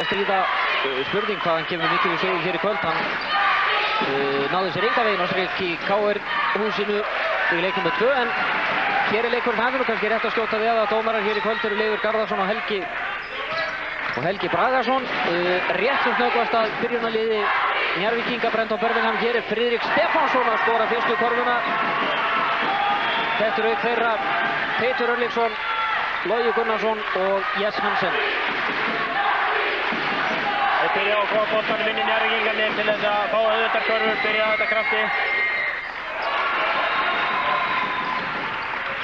að stríða. Spurning hvað hann kemur mikið við sögu hér í kvöld. Hann náði sér enga veginn á strik í KR húsinu í leik nr. 2 en hér er leikurinn hafinn og kannski rétt að skjóta við að dómarar hér í kvöld eru Leifur Garðarsson og Helgi Bragason. Rétt sem snöggvast að byrjunarliði Njarðvíkinga Brenton Birmingham. Hér er Friðrik Stefánsson að skora fyrstu körfuna. Þetta er auk þeirra Teitur Örlygsson, Logi Gunnarsson og Jess Hansen. Þeir byrja á að koma boltanum inn í Njarðvíkingarnir til þess að fá auðvitað körfur, byrja þetta krafti.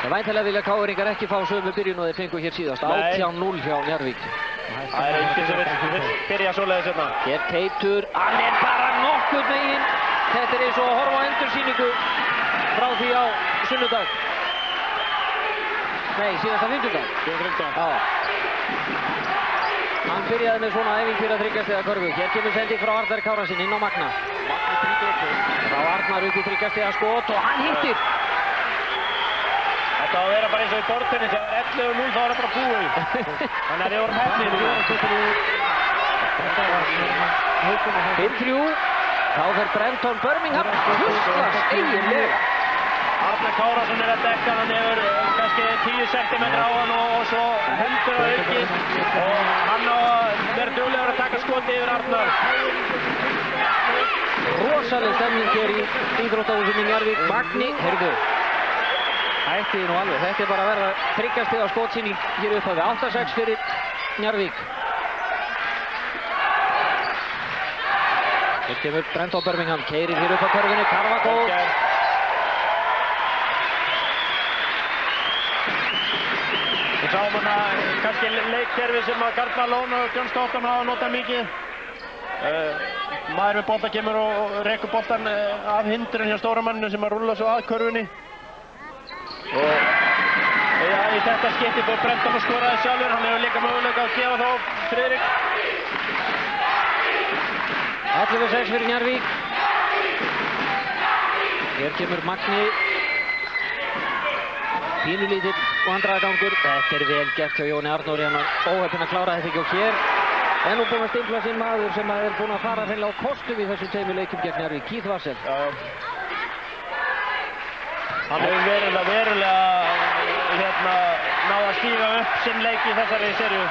Það væntanlega vilja KR-ingar ekki fá sömu byrjun og þeir fengu hér síðast. 18-0 hjá Njarðvík. Það er enginn sem vill byrja svoleiðis hérna. Hér Teitur, hann er bara nokkurn veginn. Þetta er eins og að horfa á endursýningu frá því á sunnudag. Nei, síðasta fimmtudag. Já. Hann byrjaði með svona æfing fyrir að þriggja stiga körfu. Hér kemur sending frá Arnar Kárasyni inn á Magna. Frá Arnar upp í þriggja stiga skot og hann hittir. Þetta á að vera bara eins og í bortinni, þegar það er 11-0 þá er það bara búið. Þannig að við vorum hefnir. 5-3. Þá fer Brenton Birmingham hlustast eiginlega. Arnar Kárason er að dekka, hann hefur kannski 10 cm á hann og svo hendur á aukið. Og hann á að vera duglegur að taka skoti yfir Arnar. Rosaleg stemning hér í íþróttahúsinu í Njarðvík. Magni, heyrðu. Hætti nú alveg, þetta er bara að verða þriggja stiga skotsýning hér upp á við 8-6 fyrir Njarðvík. Hér kemur Brenton Birmingham, keyrir hér upp á körfunni, Karvagóð. Við sáum hana kannski leikkerfi sem að Karl Malone og John Stockton hafa notað mikið. Maður með bolta kemur og rekur boltan af hindrun hjá stóramanninu sem að rúlla svo að körfunni. Og í þetta skipti fór Brenton að skoraði sjálfur, hann hefur líka möguleika að gefa þá Friðrik. 11-6 fyrir Njarðvík. Hér kemur Magni. Pínulítill vandræðagangur. Þetta er vel gert hjá Jóni Arnóri, hann var óheppinn að klára þetta ekki og hér. En nú búinn að stimpla sinn maður sem er búinn að fara hreinlega á kostum í þessum tveimur leikjum gegn Njarðvík, Keith Wassel. Hann hefur verulega náð að stíga upp sinn leik í þessari seríu.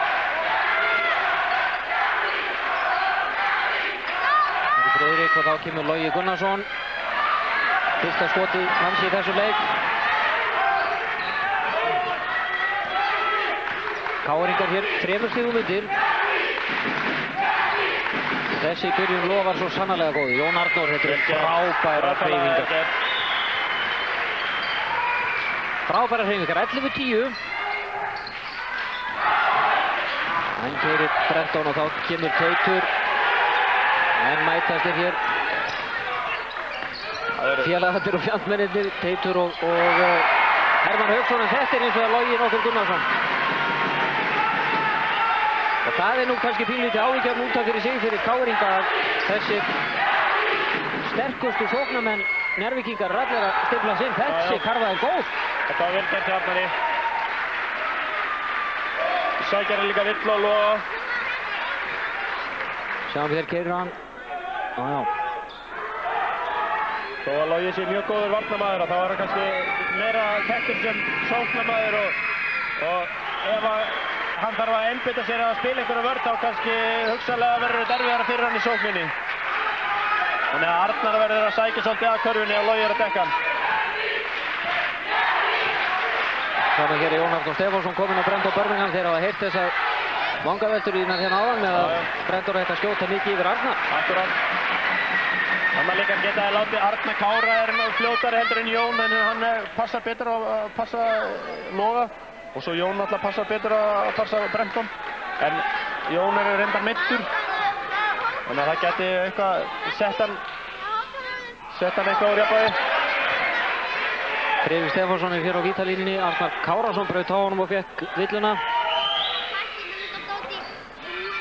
Þetta er Friðrik og þá kemur Logi Gunnarsson. Fyrsta skoti hans í þessu leik. KR-ingar hér 3 stigum undir. Þessi byrjun lofar svo sannarlega góð. Jón Arnór, þetta er frábærar hreyfingar. Frábærar hreyfingar, 11-10. Hann keyrir Brenton og þá kemur Teitur. En mætast er hér félagarnir og fjandmennirnir, Teitur og Hermann Hauksson, en þetta er eins og að Logi nokkur Gunnarsson. Og það er nú kannski pínlítið áhyggjum út af fyrir sig fyrir KR-inga að þessir sterkustu sóknarmenn Njarðvíkingar er allir að stimpla sinn. Þessi karfa er góð. Þetta var vel gert hjá Arnari. Sækjar er líka vill og loga. Sjáum hér keyrir hann. Já. Þó að Logi sé mjög góður varnarmaður þá er hann kannski meira þekktur sem sóknarmaður og ef hann þarf að einbeita sér að spila einhverja vörð þá kannski hugsanlega verður þetta erfiðara fyrir hann í sókninni. Þannig að Arnar verður að sækja svolítið að körfunni og Logi er að dekka hann. Þannig hér er Jón Arnór Stefánsson kominn á Brenton Birmingham. Þeir hafa heyrt þessar vangaveltur í hérna áðan með að Brenton ætti að skjóta mikið yfir Arnar. Akkurát. Þannig að líka geta látið Arnar Kára er fljótari heldur en Jón en hann passar betur að passa Loga. Og svo Jón alltaf passar betur að passa Brenton. En Jón er reyndar meiddur. Þannig að það geti eitthvað sett hann eitthvað úr jafnvægi. Friðrik Stefánsson er hér á vítalínunni. Arnar Kárason braut á honum og fekk villuna.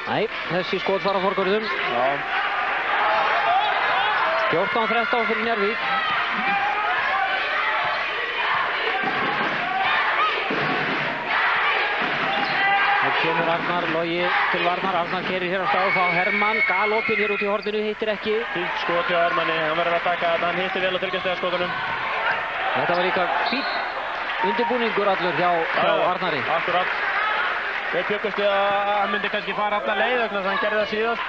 Nei, þessi skot fara forgörðum. 14-13 fyrir Njarðvík. kemur Arnar, Logi til varnar, Arnar keyrir hér á stað og þá Hermann, galopinn hér út í horninu, hittir ekki. Fínt skot hjá Hermanni, hann verður að taka þetta, hann hittir vel á þriggjastigaskotunum. Þetta var líka fínn undirbúningur allur hjá Arnari. Akkurat. Þeir bjuggust við að hann myndi kannski fara alla leið vegna þess að hann gerði það síðast.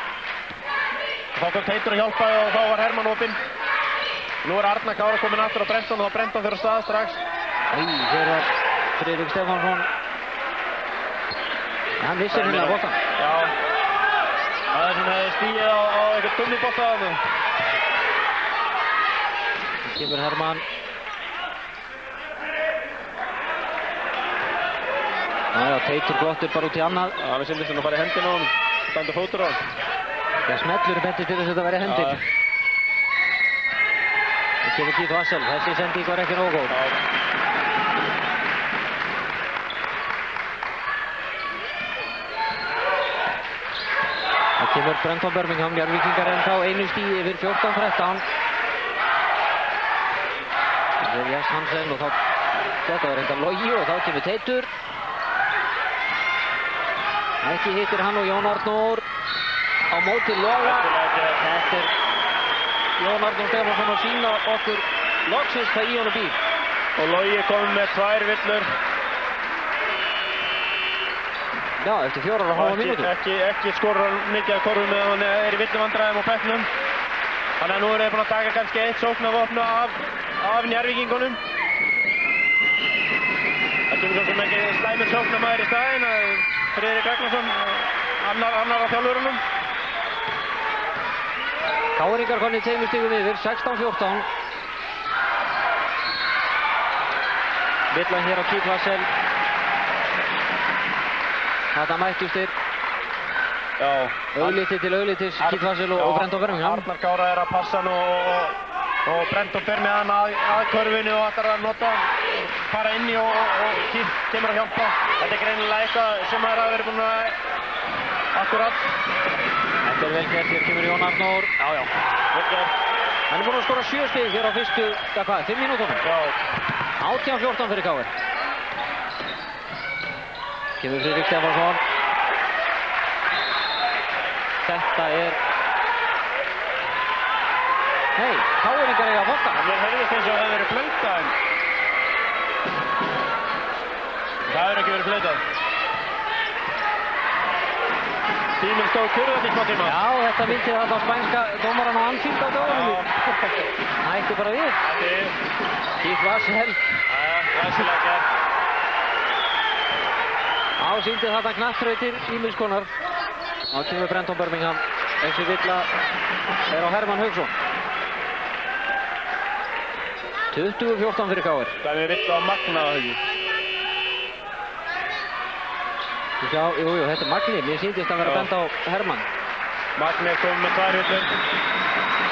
Þá kom Teitur að hjálpa og þá var Hermann opinn. Nú er Arnar Kára kominn aftur á Brenton og þá Brenton fyrir á stað strax. Hér var Friðrik Stefánsson. Hann vissir hérna boltan. Já. Það er svona stíið á eitthvað gummibolta þarna. Kemur Hermann. Já, Teitur glottir bara út í annað. Já, við sýndist hann að fara í hendina á hann. Standa fótur á hann. Já, smellur bendir til þess að þetta væri hendin. Það kemur Keith Wassel. Þessi sending var ekki nógu góð. Það kemur Brenton Birmingham, Njarðvíkingar ennþá einu stíi yfir 14-13. Það er Jens Hansen og þá þetta var reyndar Logi og þá kemur Teitur. Ekki hittir hann og Jón Arnór á móti Loga. Þetta er Jón Arnór Stefánsson að sýna okkur loksins hvað í honum býr. Og Logi komið með 2 villur. Já, eftir 4,5 mínútur. Ekki skorur mikið að korfum meðan hann er í villuvandræðum á bekknum. Þannig að nú eru þeir búin að taka kannski 1 sóknarvopn af Njarðvíkingunum. Það kemur svo sem ekki slæmur sóknarmaður í staðinn, Friðrik Ragnarsson, annar af þjálfurunum. KR-ingar komnir 2 stigum yfir, 16-14. Villan hér á Keith Wassel. Þetta mættust þeir. Já. Augliti til auglitis, Keith Wassel og Brenton Birmingham. Arnar Kára er að passa hann og Brenton fer með hann að körfinu og ætlar að fara inn í og Keith kemur að hjálpa. Þetta er greinilega eitthvað sem maður hafi verið búinn að akkurat. Þetta er vel gert, hér kemur Jón Arnór. Já. Vel gert. Hann er búinn að skora 7 stig hér á fyrstu, 5 mínútunum. Já. 18-14 fyrir KR. Kemur Friðrik Stefánsson. Þetta er... Hei, KR-ingar eiga að bolta. Mér heyrðist eins og það hefði verið flautað. Það hefur ekki verið flautað. Tíminn stóð kurðan í smá tíma. Já, þetta myndi þarna á spænska dómarann á Anfield á dögunum. Það hætti bara við. Keith Wassel. Glæsilega gert. Sýndi þarna knattrautir ýmiss konar. Þá kemur Brenton Birmingham. Þessi villa er á Hermann Hauksson. 20-14 fyrir KR. Það er villa á Magna það ekki. Já, jú, þetta er Magni. Mér sýndist að vera bent á Hermann. Magni er komið með 2 villur.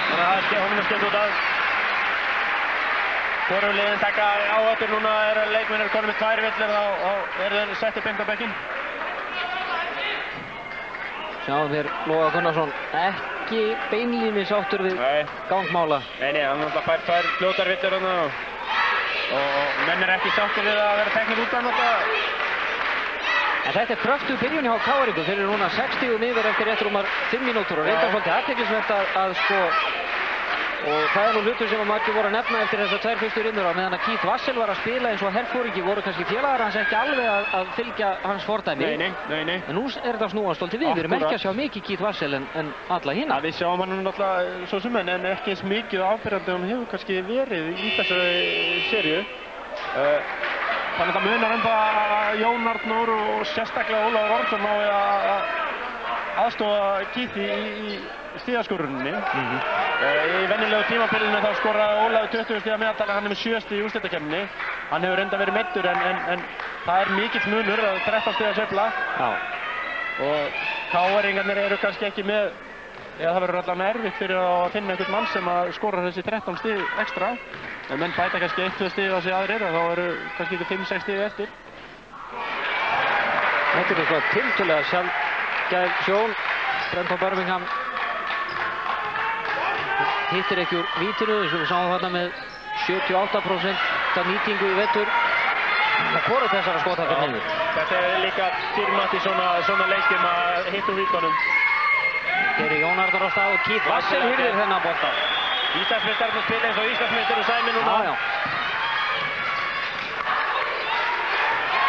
Þannig að honum er skemmt út að. Hvorum liðin taka áhættur núna leikmennir komið með 2 villur þá eru þeir settið beint á bekkinn. Sjáum hér Loga Gunnarsson ekki beinlínis áttur við gangmála. Nei, hann fær 2 fljótar villur og menn er ekki sáttir við að vera teknir út af náttúrulega. En þetta er kröftug byrjun hjá KR-ingum. Þeir eru núna 6 stigum yfir eftir rétt rúmar 5 mínútur og reyndar svolítið athyglisvert að sko. Og það er nú hlutur sem margir voru að nefna eftir þessar 2 fyrstu rinnur á meðan að Keith Wassel var að spila eins og herforingi voru kannski félagar hans ekki alveg að fylgja hans fordæmi. Nei. En nú er þetta snúast stoltið við. Við erum ekki að sjá mikið Keith Wassel en alla hina. Ja, við sjáum hann náttúrulega svo sem en ekki eins mikið ábyrjandi hann hefur kannski verið í þessari seríu. Þannig að það munar að Jón Arnór og sérstaklega Ólafur Ormsson nái að aðstofa Keith í stíðaskorunni. Í venjulegu tímabilinu þá skoraði Ólafur 20 stíða meðaltali, hann er með 7 stíð í úrslitakeppninni. Hann hefur reynda verið meiddur en það er mikill munur að 13 stíða sveifla. Já. Og KR-ingarnir eru kannski ekki með, það verður allavega erfitt fyrir að finna einhvern mann sem að skora þessi 13 stíð ekstra. Ef menn bæta kannski 1-2 stíð á sig aðrir þá eru kannski ekki 5-6 stíð eftir. Þetta er eitthvað tiltölulega sjálfgæð sjón. Brenton Birmingham hittir ekki úr vítinu eins og við sáum þarna með 78% nýtingu í vetur. Hvorugt þessara skota fyrir niður. Þetta er líka dýrmætt í svona leikjum að hitta úr vítunum. Hér er Jón Arnar á stað og Keith Vassel hyrðir þennan bolta. Íslandsmeistararnir spila eins og Íslandsmeistar og Sæmi núna. Já.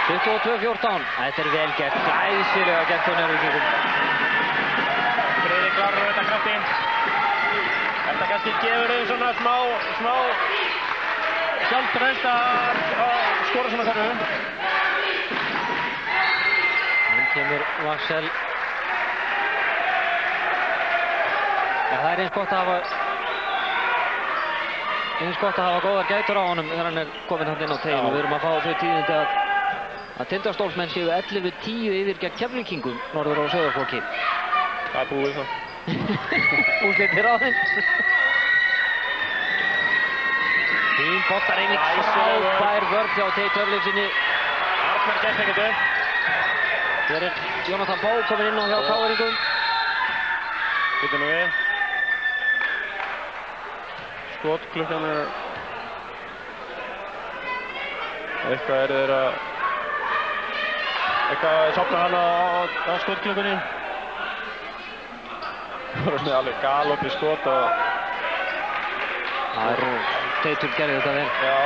22-14. Þetta er vel gert. Glæsilega gert hjá Njarðvíkingum. Friðrik klárar þetta krafti. Þetta kannski gefur þeim svona smá sjálfstraust að skora svona þarfu. Hann kemur Vassel. Ja, það er eins gott að hafa góðar gætur á honum þegar hann er kominn hann inn á teginu. Við erum að fá þau tíðindi að Tindastólsmenn séu 11-10 yfir gegn Keflvíkingum norður á Sauðárkróki. Það er búið það. Úrslitir á þeim. Fín boltareining, frábær vörn hjá Teit Örlífsinni. Arnar gert ekkert upp. Hér er Jónatan Bó kominn inn á hjá KR-ingum. Býtum við. Skotklukkan er... Eitthvað er þeir að... Eitthvað sopnar hann á skotklukkunni. Það var alveg galop í skot og... Teitur gerði þetta vel. Já.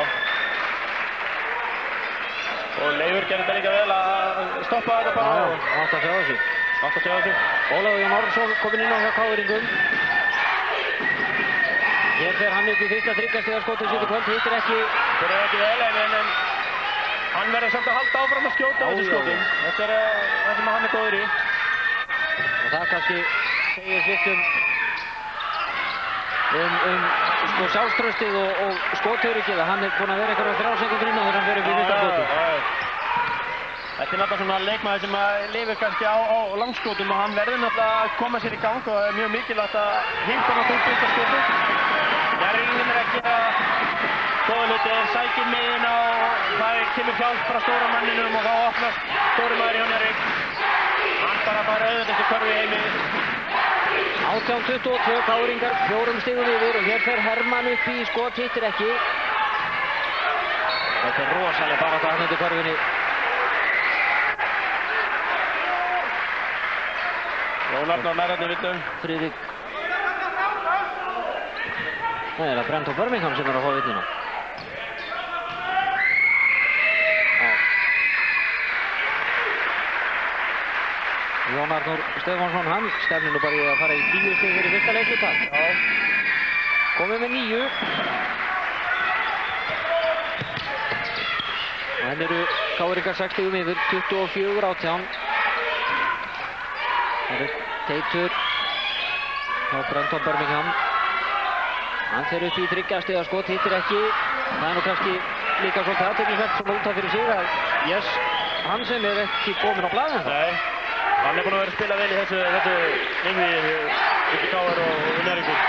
Og Leifur gerði þetta líka vel að stoppa þetta bara. Já, átt að sjá þessu. Ólafur Jón Ormsson kominn inn á hjá KR-ingum. Hér fer hann upp í fyrsta þriggjastigaskotið sitt í kvöld, hittir ekki. Byrjaði ekki vel en hann verður samt að halda áfram að skjóta á þessu skotum. Þetta er það sem hann er góður í. Og það kannski segir sitt sko sjálfstraustið og skotöryggið að hann er búinn að vera einhverja 3 sekúndur inn á þegar hann fer upp í fyrsta skotið. Þetta er náttúrulega svona leikmaður sem lifir kannski á langskotum og hann verður náttúrulega að koma sér í gang og það er mjög mikilvægt að hitta hann á fyrsta skotið. Njarðvíkingin er ekki að góða hluti, sækir miðin á og það kemur hjálp frá stóra manninum og þá opnast stóri maður hjá Njarðvík. Hann bara auðvitað körfu í heimi. 18-22, KR-ingar 4 stigum yfir og hér fer Hermann upp í skot, hittir ekki. Þetta er rosalega barátta hann undir körfunni. Jón Arnar nærðarni vittu. Friðrik. Það er Brent Birmingham sem er að fá vitnuna. Jón Arnór Stefánsson, hann stefnir nú bara í að fara í 10 stig fyrir fyrsta leikluta. Já. Komið með 9. Og henn eru KR-ingar 6 stigum yfir, 24-18. Það er Teitur hjá Brent Birmingham. Hann fer upp í 3 stiga skot, hittir ekki. Það er nú kannski líka svolítið athyglisvert svona út af fyrir sig að Hansen er ekki kominn á blaðinu. Nei. Hann er búinn að vera að spila vel í þessu innvíði upp í KR og Njarðvík.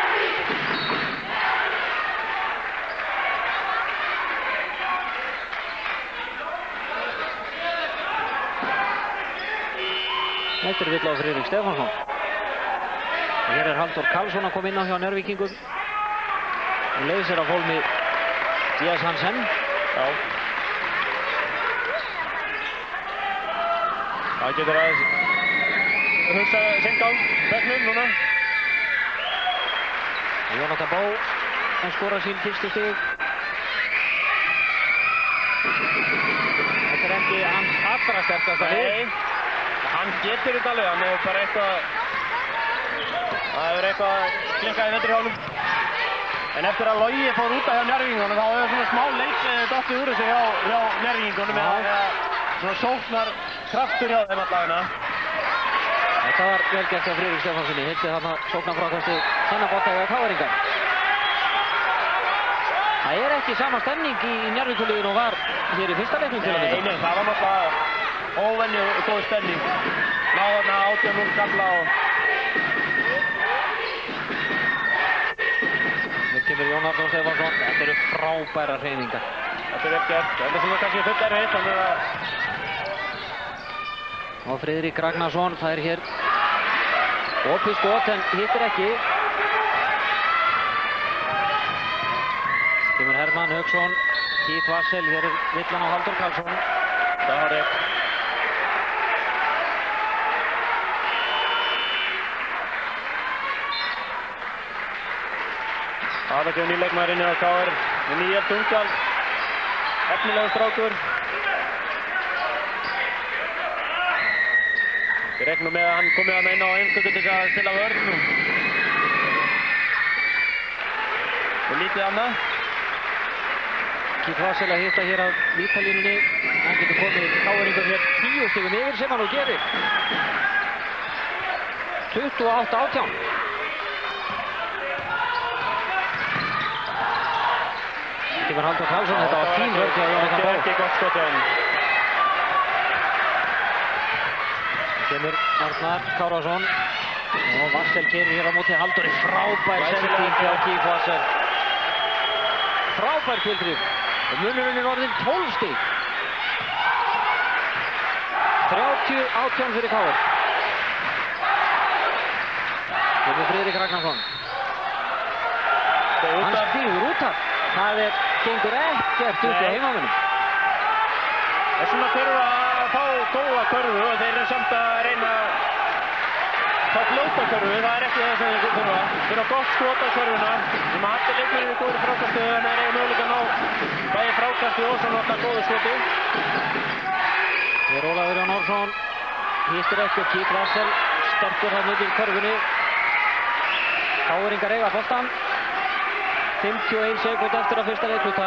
Þetta er vill á Friðrik Stefánsson. Hér er Halldór Karlsson að koma inn á hjá Njarðvíkingum. Og leiðir sér af hólmi Díaz Hansen. Já. Það getur aðeins hugsa sinn gang, bekknum núna. Jónatan Bó að skora sín fyrstu stig. Þetta er ekki hans allra sterkasta lið. Nei, hann getur þetta alveg, hann hefur bara eitthvað... Það hefur eitthvað klikkað í vettur hjá honum. En eftir að Logi fór út af hjá Njarðvíkingunum þá hefur svona smá leik dottið úr þessu hjá Njarðvíkingunum eða svona sóknar kraftur hjá þeim allavegna. Þetta var vel gert af Friðrik Stefánssoni, hitti þarna sóknarfrákastið þennan bolta hjá KR-ingar. Það er ekki sama stemning í Njarðvíkurliðinu og var hér í fyrsta leiknum til að mynda. Nei, það var náttúrulega óvenju góð stemning. Náðu þarna 18-0 gamla og... Hér kemur Jón Arnór Stefánsson, þetta eru frábærar hreyfingar. Þetta er vel gert, þetta er svona kannski fullt erfitt, þannig að... Og Friðrik Ragnarsson fær hér opið skot en hittir ekki. Kemur Ármann Hauksson, Keith Wassel, hér er villan á Halldór Karlsson. Það var rétt. Aðeins nýleikmaður inni á KR með Níel Tungdal. Efnilegur strákur. Við reiknum með að hann komið að inn á eingöngu til að stilla vörn. Og lítið annað. Keith Wassel að hitta hér af vítalínunni. Hann getur komið KR-ingur hér 10 stigum yfir sem hann nú gerir. 28-18. Kemur Halldór Karlsson, þetta var fín vörn hjá Jónatan Bó. Þetta er ekki gott skot hjá hann. Kemur Arnar Kárason og Wassel gerir hér á móti Halldóri. Frábær sending hjá Keith Wassel. Frábær tilþrif og munurinn er orðinn 12 stig. 30-18 fyrir KR. Kemur Friðrik Ragnarsson. Hann stígur út af. Það gengur ekkert út í heimamönnum. Það er svona þurfa að fá góða körfu og þeir eru samt að reyna að fá fljóta körfu. Það er ekki það sem þeir þurfa. Þeir eru gott skot á körfuna. Þeim að allir leikmenn eru góður frákastu en þeir eiga möguleika að ná bæði frákastu og svo náttúrulega góðu skoti. Hér Ólafur Jón Ormsson hittir ekki og Keith Wassel sterkur hann upp í körfunni. KR-ingar eiga boltann. 51 sekúnd eftir að fyrsta leikluta.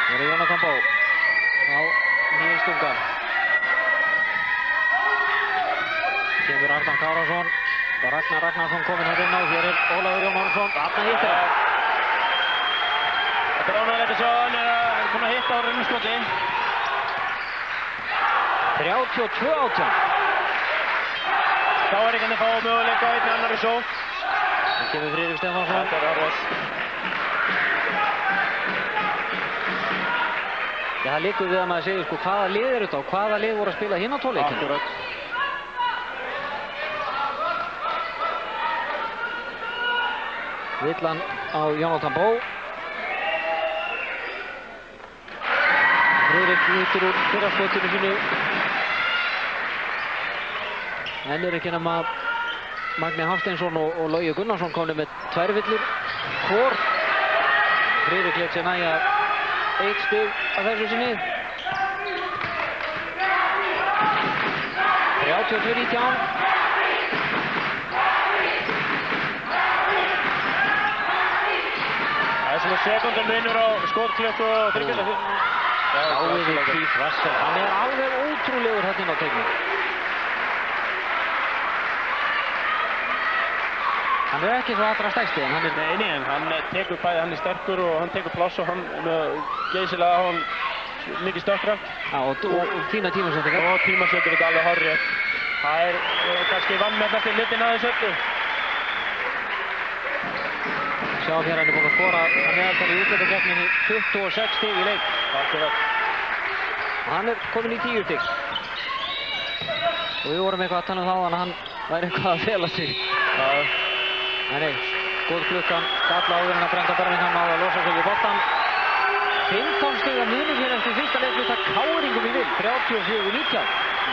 Hér er Jónatan Bó á Níels Tungdal. Kemur Arnar Kárason og Ragnar Ragnarsson kominn hérna inn á. Hér er Ólafur Jón Ormsson. Arnar hittir það. Þetta er ánægilegt að sjá hann er búinn að hitta á rauninskoti. 32-18. KR-ingarnir fá möguleika á einni annarri sókn. Það kemur Friðrik Stefánsson. Þetta er árið. Já, það liggur við að maður segir sko hvaða lið er þetta og hvaða lið voru að spila hinn á tónleikinu. Akkurat. Villan á Jónatan Bó. Friðrik nýtur úr fyrraskotinu sínu. En er ekki nema Magni Hafsteinsson og Logi Gunnarsson komnir með 2 villur hvor. Friðrik lét sér nægja 1 stig af þessu sinni. 32-19. Það er svona sekundar munur á skotklukku og þriggja. Dáiði Keith Wassel. Hann er alveg ótrúlegur hérna inn á teiknum. Hann er ekki svo allra stærsti en hann er... Nei, en hann tekur bæði, hann er sterkur og hann tekur pláss og hann geysilega á hann mikið stökkkraft. Já, og fína tímasettingar. Og tímasettur þetta alveg hárrétt. Það er kannski vanmetnasti hlutin að þessu öllu. Sjáum hér hann er búinn að skora að meðaltali í úrslitakeppninni 26 stig í leik. Akkurat. Og hann er kominn í 10 stig. Og við vorum eitthvað að tala um það að hann væri eitthvað að fela sig. Já. Nei, góð klukkan, skalla áður en að Brenda Birmingham á að losa sig við boltann. 15 stiga munur hér eftir fyrsta leikluta KR-ingum í vil, 34-19.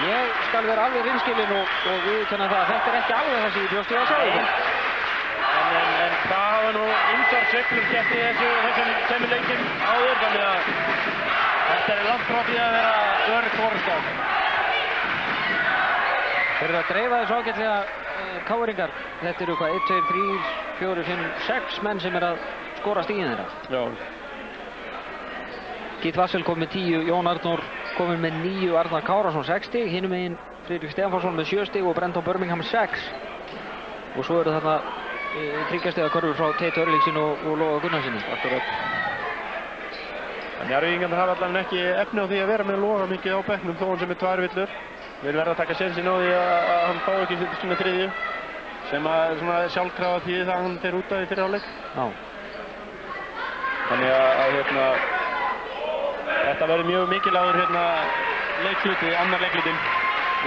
Ég skal vera alveg hreinskilinn og viðurkenna það að þetta er ekki alveg það sem ég bjóst við að sjá þetta. En það hafa nú ýmsar sveiflur gert í þessum tveimur leikjum áður, þannig að þetta er langt frá því að vera örugg forysta. Þeir eru að dreifa þessu ágætlega KR-ingar. Þetta eru hvað, 1, 2, 3, 4, 5, 6 menn sem er að skora stigin þeirra. Já. Keith Wassel kom með 10, Jón Arnór kominn með 9, Arnar Kárason 6 stig, hinum megin Friðrik Stefánsson með 7 stig og Brendan Birmingham 6. Og svo eru þarna 3 stiga körfur frá Teit Örlíksin og Loga Gunnarsinni. Akkurat. En Njarðvíkingarnir hafa allavega ekki efni á því að vera með Loga mikið á bekknum þó hann sem er 2 villur. Við verðum að taka sénsinn á því að hann fá ekki svona 3. sem að svona sjálfkrafa því það hann fer út af í fyrri hálfleik. Já. Þannig að þetta verður mjög mikilvægur leikhluti, annar leiklutinn.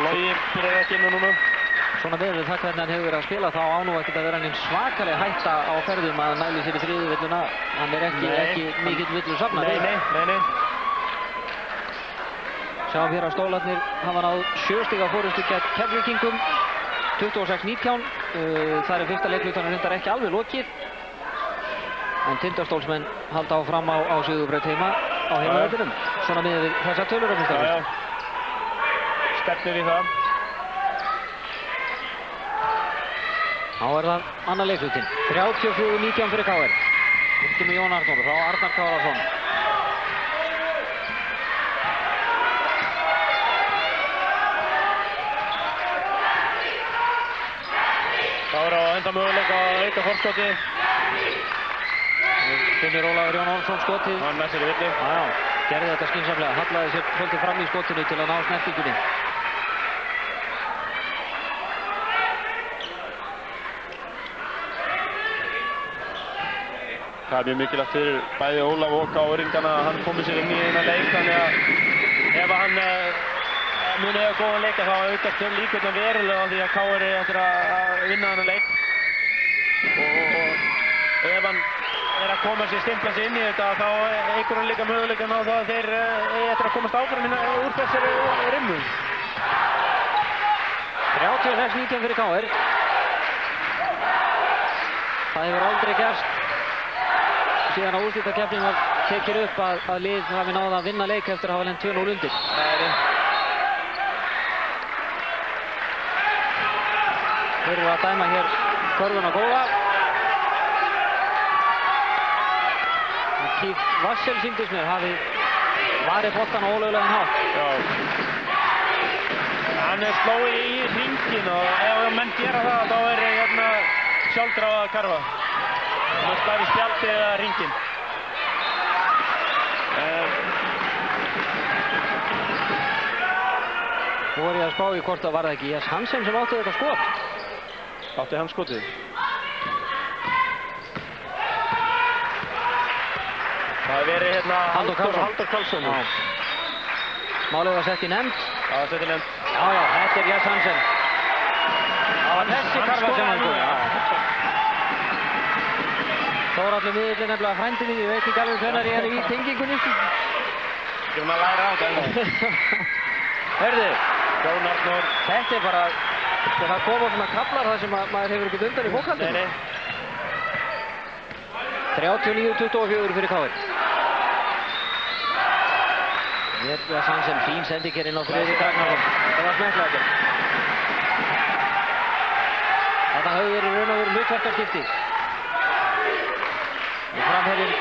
Logi byrjar ekki inn á núna. svona með það hvernig hann hefur verið að spila þá á nú ekkert að vera neins svakalega hætta á ferðum að næli sér í þriðju villuna. Hann er ekki mikill villusafnari. Nei. Sjáum hér að Stólarnir hafa náð 7 stiga fórustu gegn Keflvíkingum, 26-19. Það er fyrsta leiklutanum reyndar ekki alveg lokið. En Tindastólsmenn halda áfram á sigurbraut heima á heimavellinum. Svona miðað við þessar tölur að fyrsta fyrst. Stefnir í það. Þá er það annar leiklutin. 34-19 fyrir KR. Upp með Jón Arnór, þá Arnar Kárason. Það voru á enda möguleika að auka forskoti. Finnur Ólafur Jón Olsson skotið. Hann með sér í villi. Já, gerði þetta skynsamlega. Hallaði sér svolítið fram í skotinu til að ná snertingunni. Það er mjög mikilvægt fyrir bæði Ólaf og KR-ingana að hann komi sér inn í þennan leik. Þannig að ef hann muni eiga góðan leik þá aukast líkurnar verulega á því að KR eftir að vinna þennan leik. Og ef hann er að koma sér stimpla sig inn í þetta þá eykur hann líka möguleikann á það að þeir eftir að komast áfram úr þessari rimmu. 36-19 fyrir KR. Það hefur aldrei gerst síðan að úrslitakeppnin var tekin upp að lið hafi náð að vinna leik eftir að hafa lent 2-0 undir. Þeir eru að dæma hér körfuna góða. Keith Wassel sýndist mér hafi varið boltan á ólöglegan hátt. Já. Hann er slóið í hringinn og ef menn gera það þá er hérna sjálfkrafa að karfa. Það slær í spjaldi eða hringinn. Nú er ég að spá í hvort það var það ekki Jess Hansen sem átti þetta skot. Átti hann skotið? Það hefur verið hérna Halldór Karlsson. Málið var sett í nefnd. Já, það var sett í nefnd. Já, þetta er Jess Hansen. Það var þessi karfa sem hann skoði. Þórhallur miðillinn nefnilega frændi mín, ég veit ekki alveg hvenær ég er í tengingunni. Ekki að læra á þetta. Hörðu, Jón Arnór. þetta er bara, það koma svona kaflar þar sem maður hefur ekkert undan í bókhaldinu. 39-24 fyrir KR. Jess Hansen, fín sending hér inn á Friðrik Ragnarsson. Það var smekklega þetta. Þetta höfðu verið raun og veru hlutverkarskipti. Framherjinn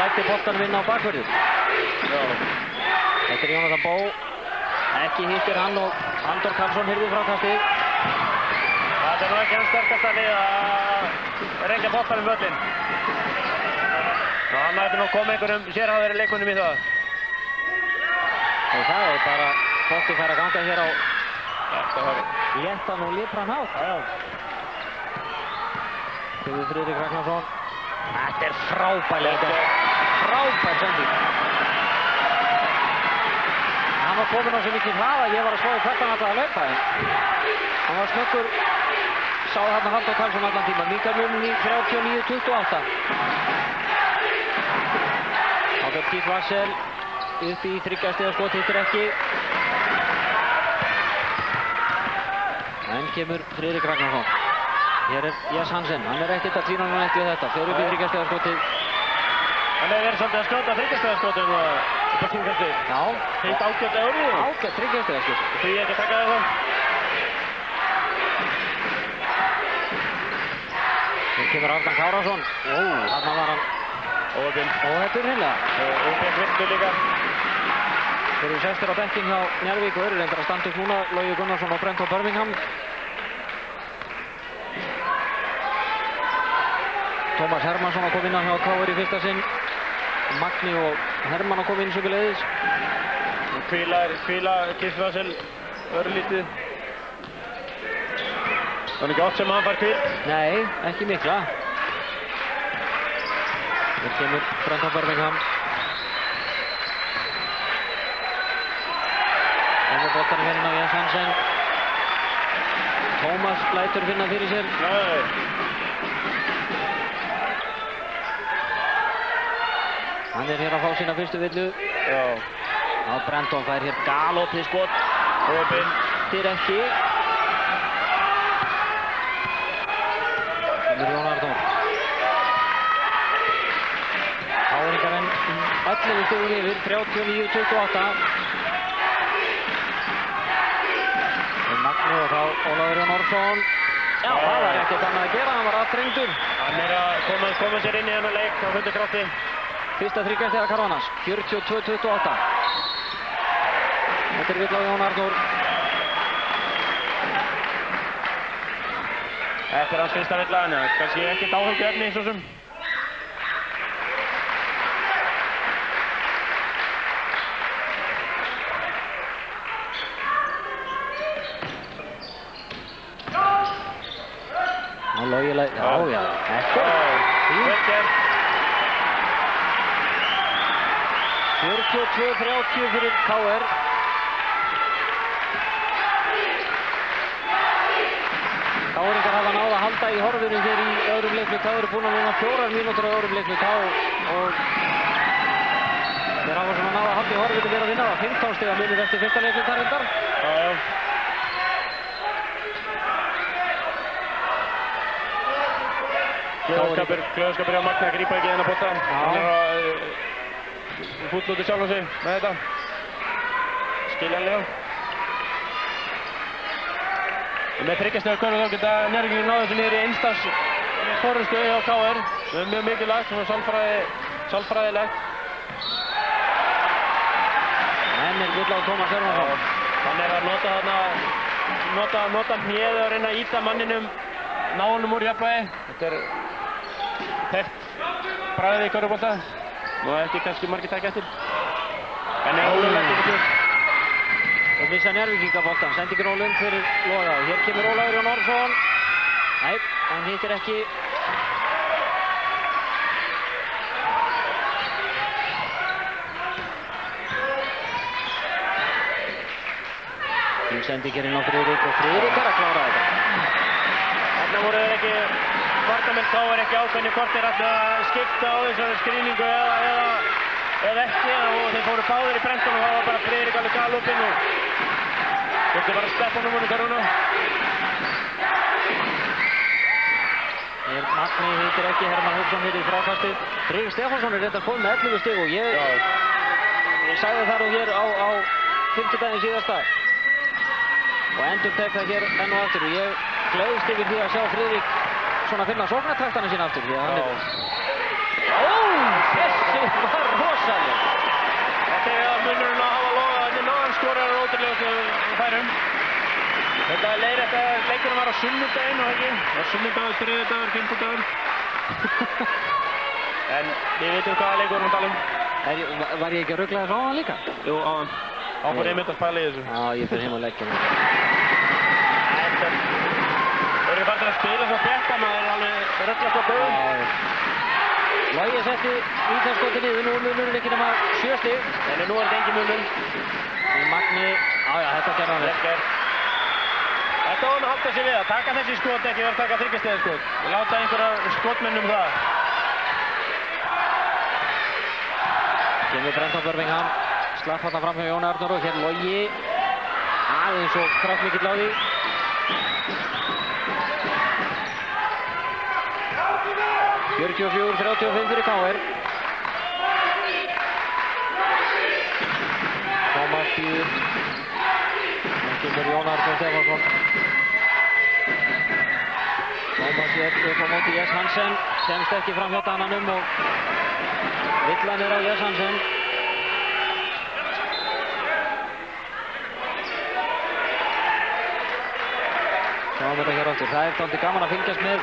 lætti boltanum inn á bakvörðu. Þetta er Jónatan Bó. Ekki hittir hann og Halldór Karlsson hyrði frákastið. Það er nú ekki hans sterkasta lið að rengja boltanum völlinn. Hann ætti nú að koma einhverjum sérhæfðari leikmönnum í það. Og það er bara boltinn fær að ganga hér á léttan og lipran hátt. Þegar Friðrik Ragnarsson. Þetta er frábær sending. Hann var komin á svo mikið hraða, ég var að spá hvert hann ætlaði að hlaupa. Hann var snöggur, sáði þarna Halldór Karlsson allan tíma. Minnkar muninn í 39-28. Þá fer Keith Wassel upp í 3 stiga skot, hittir ekki. En kemur Friðrik Ragnarsson. Hér er Jess Hansen, hann er ekkert að tvína núna eitt við þetta, fer upp í 3 stiga skotið. Hann hefur verið svolítið að skjóta 3 stiga skotum upp á tímkastið. Já. Heitt ágætlega úr því. Ágætt 3 stiga skot. Því ég ekki að taka það. Hér kemur Arnar Kárason. Þarna var hann óheppinn hreinlega. Og fekk vindu líka. Þeir eru sestir á bekkinn hjá Njarðvík og eru reyndar að standa upp núna, Logi Gunnarsson og Brent Birmingham. Tómas Hermannsson að koma inn á hjá KR í fyrsta sinn. Magni og Hermann að koma inn sömuleiðis. Hvíla Keith Wassel örlítið. Það er ekki oft sem hann fær hvíld. Nei, ekki mikla. Hér kemur Brent Birmingham. Kemur boltanum hérna á Jess Hansen. Tómas lætur finna fyrir sér. Nei. Hann er hér að fá sína fyrstu villu. Já. Brenton fær hér galopið skot. Opinn. Til ekki. Jón Arnór. Káringarmenn 11 stigum yfir, 39-28. Magni og þá Ólafur Jón Ormsson. Já, það var ekkert annað að gera, hann var aðtrengdur. Hann er að koma sér inn í þennan leik á fullu krafti. Fyrsta þriggjastiga Caruanas, 42-28. Þetta er vill á Jón Arnór. Þetta er hans fyrsta villa, en kannski ekkert áhyggjuefni svo sem. Logilega, já, þetta er fínt. 42-30 fyrir KR. KR-ingar hafa náð að halda í horfinu hér í öðrum leiklut. Það eru búin að núna 4 mínútur á öðrum leiklut og þeir hafa svona náð að halda í horfinu fyrir að vinna það. 15 stiga munir eftir fyrsta leiklut þar reyndar. Klauðskapur hjá Magni að grípa ekki þennan bolta. Hann er að fúllúti sjálf á sig með þetta. Skiljanlega. Með þriggjastiga körfu þá geta Njarðvíkingar náð þessu niður í einstaks forystu hjá KR. Það er mjög mikilvægt, svona sálfræðilegt. Enn er vill á Tómas Hermannsson. Hann er að nota hnéð og reyna að ýta manninum, ná honum úr jafnvægi. Þetta er þekkt bragðið í körfubolta. Nú ekki kannski margir taka eftir. En er ólöglegt yfir því. Og missa Njarðvíkingar boltan, sendingin ólöng fyrir Loga. Hér kemur Ólafur Jón Ormsson. Nei, hann hittir ekki. Sendingin inn á Friðrik og Friðrik er að klára þetta. Þarna voru þeir ekki, varnarmenn KR ekki ákveðnir hvort þeir ættu að skipta á þessari skrýningu eða ekki, og þeir fóru báðir í Brenton og það var bara Friðrik alveg galopinn og þurfti bara að steppa honum úr Karuna. Magni hittir ekki, Hermann Hauksson hittir frákastið. Freyr Stefánsson er reyndar komið með 11 stig og ég sagði það nú hér á fimmtudaginn síðasta og endurtek það hér enn og aftur og ég gleðst yfir því að sjá Friðrik svona finna sóknartaktana sína aftur því að hann er... Þessi var rosaleg! Þetta er að munurinn að hafa Loga, þetta er náðan skorar ótrúlegustu færum. Þetta er leiðrætt að leikurinn var á sunnudaginn og ekki. Það var sunnudagur, þriðjudagur, fimmtudagur. En við veitum hvaða leikur við erum að tala um. Var ég ekki að rugla þess á hann líka? Jú, á hann. Þá fór ég mitt að spæla í þessu. Já, ég fyrir heim og leggja hann. Þeir eru farin að spila svo bjetta, maður er alveg röglast á dögum. Logi setti vítaskoti niður, nú er munurinn ekki nema 7 stig. En nú er þetta engin munur. Magni, þetta gerði hann vel. Þetta var hann að halda sig við að taka þessi skot, ekki verið að taka þriggjastiga skot. Við láta einhverja skotmenn um það. Kemur Brenton Birmingham, slapp þarna fram hjá Jóni Arnór og hér Logi. Aðeins og kraftmikill á því. (44-35) fyrir KR. Tómas býður. Nú kemur Jón Arnór Stefánsson. Tómas hér upp á móti Jess Hansen. Kemst ekki fram hjá Dananum og villan er á Jess Hansen. Sjáum þetta hér aftur. Það er dálítið gaman að fylgjast með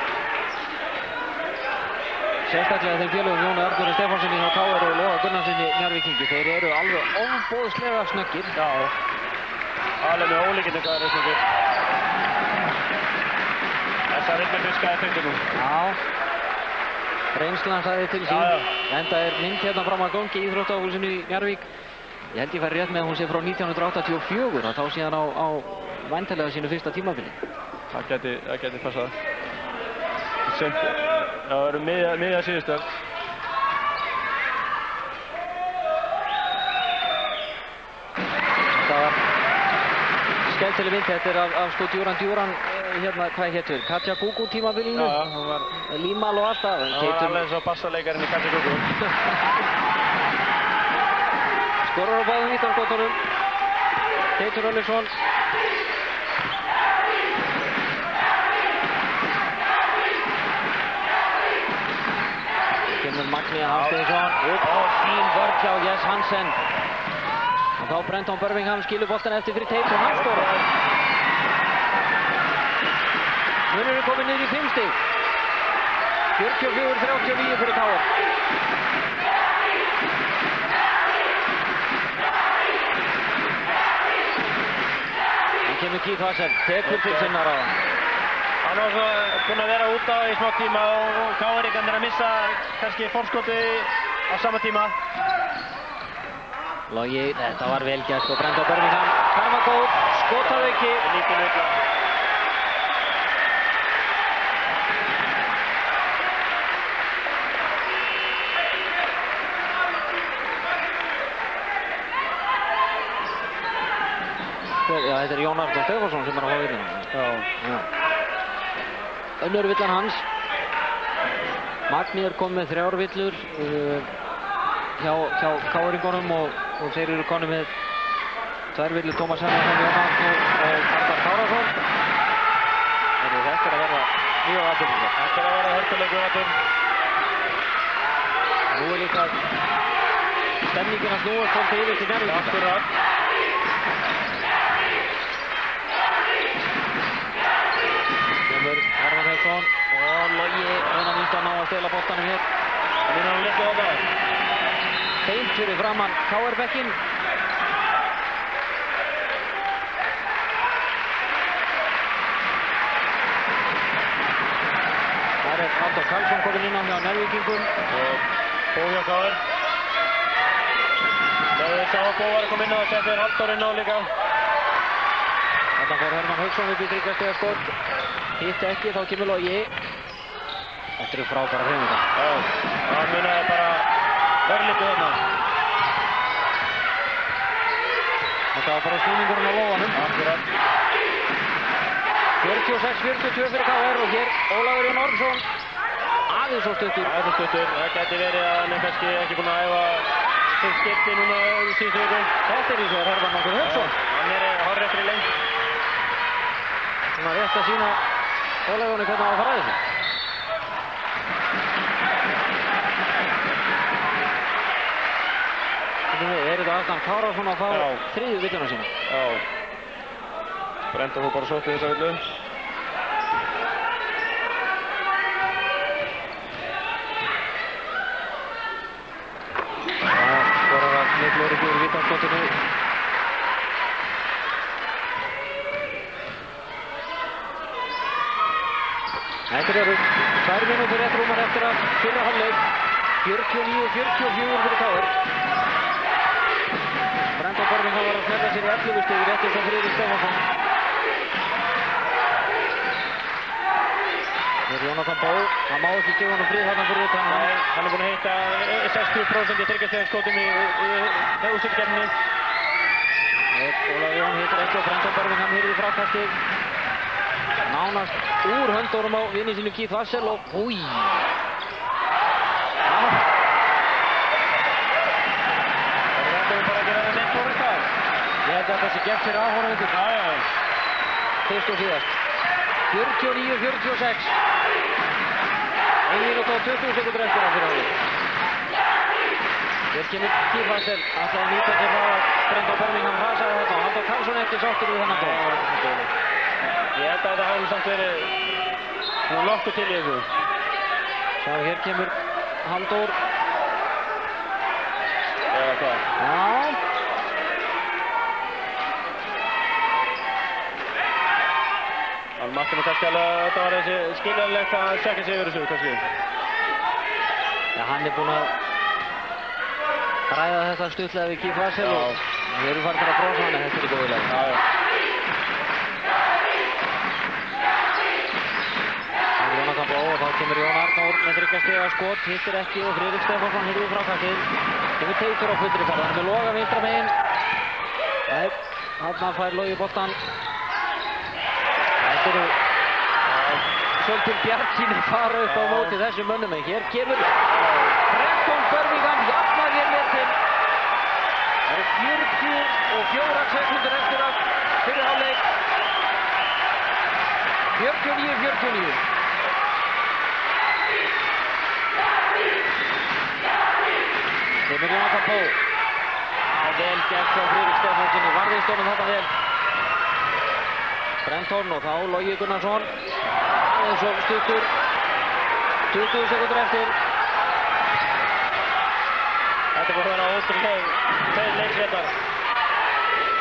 sérstaklega þeim félögum Jóni Arnóri Stefánssoni hjá KR og Loga Gunnarssoni Njarðvíkingi. Þeir eru alveg ofboðslega snöggir. Já, alveg með ólíkindum hvað er snöggir. Þessa vilja fiskaði fengið nú. Já, reynslan sagði til sín. Enda er mynd hérna fram að gangi í Íþróttahúsinu í Njarðvík. Ég held ég færi rétt með að hún sé frá 1984, að þá sé hann á væntanlega sínu fyrsta tímabili. Það gæti passað. Seint, það eru miðja síðustu. Þetta var skemmtileg mynd. Þetta af sko Duran, hérna, hvað héttur? Katja Gugu tímabilinu. Já, hann var... Límal og allt það. Hann var alveg eins og bassalekarinn í Katja Gugu. Skorar á báðum vítaskotunum. Teitur Örlygsson. Kemur Magni Hafsteinsson upp og fín vörn hjá Jess Hansen. Og þá Brenton Birmingham skilur boltan eftir fyrir Teitur og hann skorar. Munurinn kominn niður í 5 stig. 44-39 fyrir KR. Hann kemur Keith Vassell, tekur til sinna ráða. Hann var svo búinn að vera út á í smá tíma og KR-ingarnir að missa kannski forskoti á sama tíma. Logi, þetta var vel gert og Brenton Birmingham. Það var góð, skotaði ekki. Lítið illa. Já, þetta er Jón Arnór Stefánsson sem er að fá villina. Já. Önnur villan hans. Magni er komið með 3 villur hjá KR-ingunum og þeir eru konið með 2 villur Tómas Hennarsson, Jón Arnór og Arnar Kárason. Þetta er að verða mjög aðdurlega. Þetta er að verða hörkuleikur aðdurlega. Nú er líka stemningin að snúast svolítið yfir til Njarðvíkinga. Akkurat. Herman Hauksson og Logi reyna minnst að ná að stela boltanum hér. Það er hann litlu á það. Beint fyrir framann KR-bekkinn. Þar er Halldór Karlsson kominn inn á hjá Njarðvíkingum. Og Bó hjá KR. Þegar við sá að Bó var að koma inn á það settir Halldór inn á líka. Þarna fór Herman Hauksson upp í 3 stigaskot. Hitt ekki, þá kemur Logi. Þetta eru frábæra hreyfingar. Já, hann munaði bara örlítið þarna. Þetta var bara snúningurinn á lófanum. Akkurat. 46-42 fyrir KR og hér Ólafur Jón Ormsson. Aðeins svo stuttur. Aðeins stuttur. Það gæti verið að hann er kannski ekki búinn að æfa sitt skipti núna í síðustu viku. Þetta er í sig að Herman nokkur Hauksson. Hann er hárréttri lengt. Svona rétt að sína Ólajóni hvernig á að fara að þessu. Er þetta Arnar Kárason að fá 3. villuna sína? Já. Brenton fór bara sótt í þessa villu. Það skorar að miklu öryggi úr vítaskotinu. Þetta eru 2 mínútur rétt rúmar eftir að fyrra hálfleik. 49-44 fyrir KR. Brenton Birmingham var að snella sér 11 stig rétt eins og Friðrik Stefánsson. Hér er Jónatan Bó. Það má ekki gefa honum frið þarna fyrir utan. Nei, hann er búinn að hitta 60% í 3 stigaskotum í úrslitakeppninni. Ólafur Jón hittir ekki og Brenton Birmingham hýrði frákastið. Nánast úr höndunum á vini sínu Keith Vassell og húi. Þetta er bara að gera neitt fór þetta. Ég held að þetta sé gert fyrir áhorfendur. Já. Fyrst og síðast. 49-46. 1 mínúta og 20 sekundur eftir að fyrir hálfleik. Hér kemur Keith Vassell. Ætlaði að nýta sér það að Brenton Birmingham hrasaði þetta og Halldór Karlsson eftir sáttur við þennan dóm. Ég held að þetta hafi samt verið nokkuð til í þessu. Sjá, hér kemur Halldór. Eða hvað? Já. Hann mátti nú kannski alveg að þetta var þessi skiljanlegt að sekka sig yfir þessu kannski. Já, hann er búinn að ræða þetta stuttlega við Keith Vassell og við erum farin að brosa hann en þetta er góðilega. kemur Jón Arnór með 3 stiga skot, hittir ekki og Friðrik Stefánsson hittir í frákastið. Kemur Teitur á fullri ferð, hann er með Loga vinstra megin. Nei, þarna fær Logi boltann. Þetta eru svolítið bjartsýni fara upp á móti þessum mönnum, en hér kemur Brenton Birmingham jafnar hér metin. Það eru 44 sekúndur eftir að fyrir hálfleik. 49-49. Kemur Jonathan Poe. Vel gert hjá Friðrik Stefánssoni, varðist honum þarna vel. Brenton og þá Logi Gunnarsson. Aðeins og stuttur. 20 sekúndur eftir. Þetta búið að vera ótrúlega leikréttar.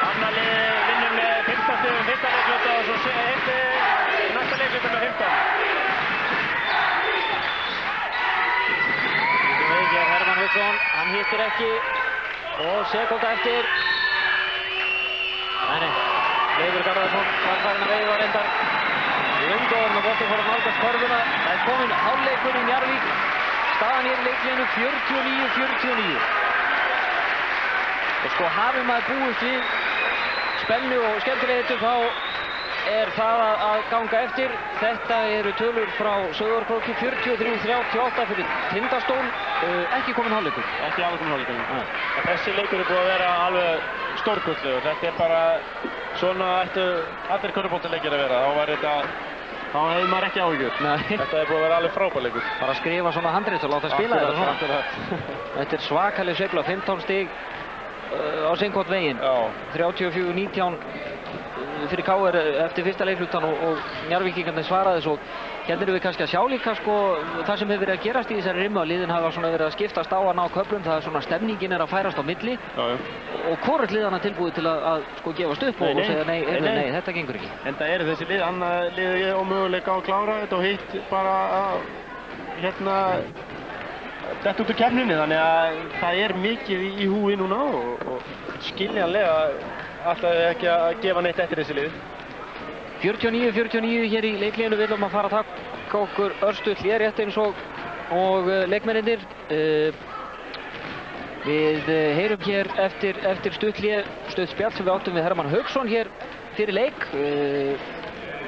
Annar lið vinnur með 15 stigum fyrsta leikrétta og svo næsta leikrétta með 15. Hér Hermann Hauksson, hann hittir ekki og sekúnda eftir. Nei, Leifur Garðarsson var farin að veifa reyndar. Löngu áður með boltinn fór að nálgast körfuna. Það er kominn hálfleikur í Njarðvík. Staðan hér í leikliðinu 49-49. Og sko hafi maður búist við spennu og skemmtilegheit þá er það að ganga eftir. Þetta eru tölur frá Sauðárkróki 43-38 fyrir Tindastól. Ekki kominn hálfleikur. Ekki alveg kominn hálfleikur. Þessi leikur er búið að vera alveg stórkostlegur. Þetta er bara svona ættu allir körfuboltaleikir að vera. Þá hefur maður ekki áhyggjur. Þetta er búið að vera alveg frábær leikur. Bara að skrifa svona handrit og láta spila þetta svona. Þetta er svakaleg sveifla, 15 stig á sinn hvort veginn. 34-19 fyrir KR eftir fyrsta leiklutan og Njarðvíkingarnir svaraði svo. Hérna erum við kannski að sjá líka sko það sem hefur verið að gerast í þessari rimmu, að liðin hafa svona verið að skiptast á að ná köflum, það er svona stemningin er að færast á milli. Og hvort liðana tilbúið til að sko gefast upp og segja nei, þetta gengur ekki. En það eru þessi lið, annað lið og möguleika á að klára þetta og hitt bara að detta út úr keppninni, þannig að það er mikið í húi núna og skiljanlega alltaf ekki að gefa neitt eftir þessi lið. 49-49 hér í leikliðinu, við viljum að fara að taka okkur örstuð hlé rétt eins og leikmennirnir. Við heyrum hér eftir stutt spjall sem við áttum við Hermann Hauksson hér fyrir leik.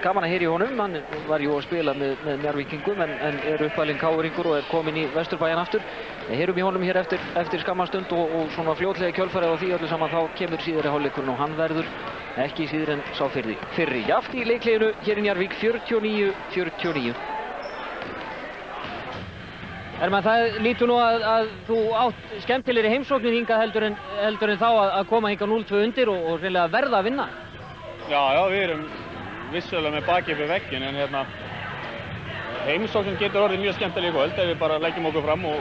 Gaman að heyra í honum, hann var jú að spila með Njarðvíkingum en er uppalinn KR-ingur og er kominn í Vesturbæinn aftur. Við heyrum í honum hér eftir skamma stund og svona fljótlega kjölfarið á því öllu saman þá kemur síðari hálfleikurinn og hann verður ekki síður en sá fyrri. Jaft í leikliðinu hér í Njarðvík 49-49. Hermann, það lítur nú að þú átt skemmtilegri heimsóknir hingað heldur en þá að koma hingað 0-2 undir og reynilega verða að vinna. Já, við erum vissulega með bakið fyrir vegginn en heimsóknin getur orðið mjög skemmtileg í kvöld ef við bara leggjum okkur fram og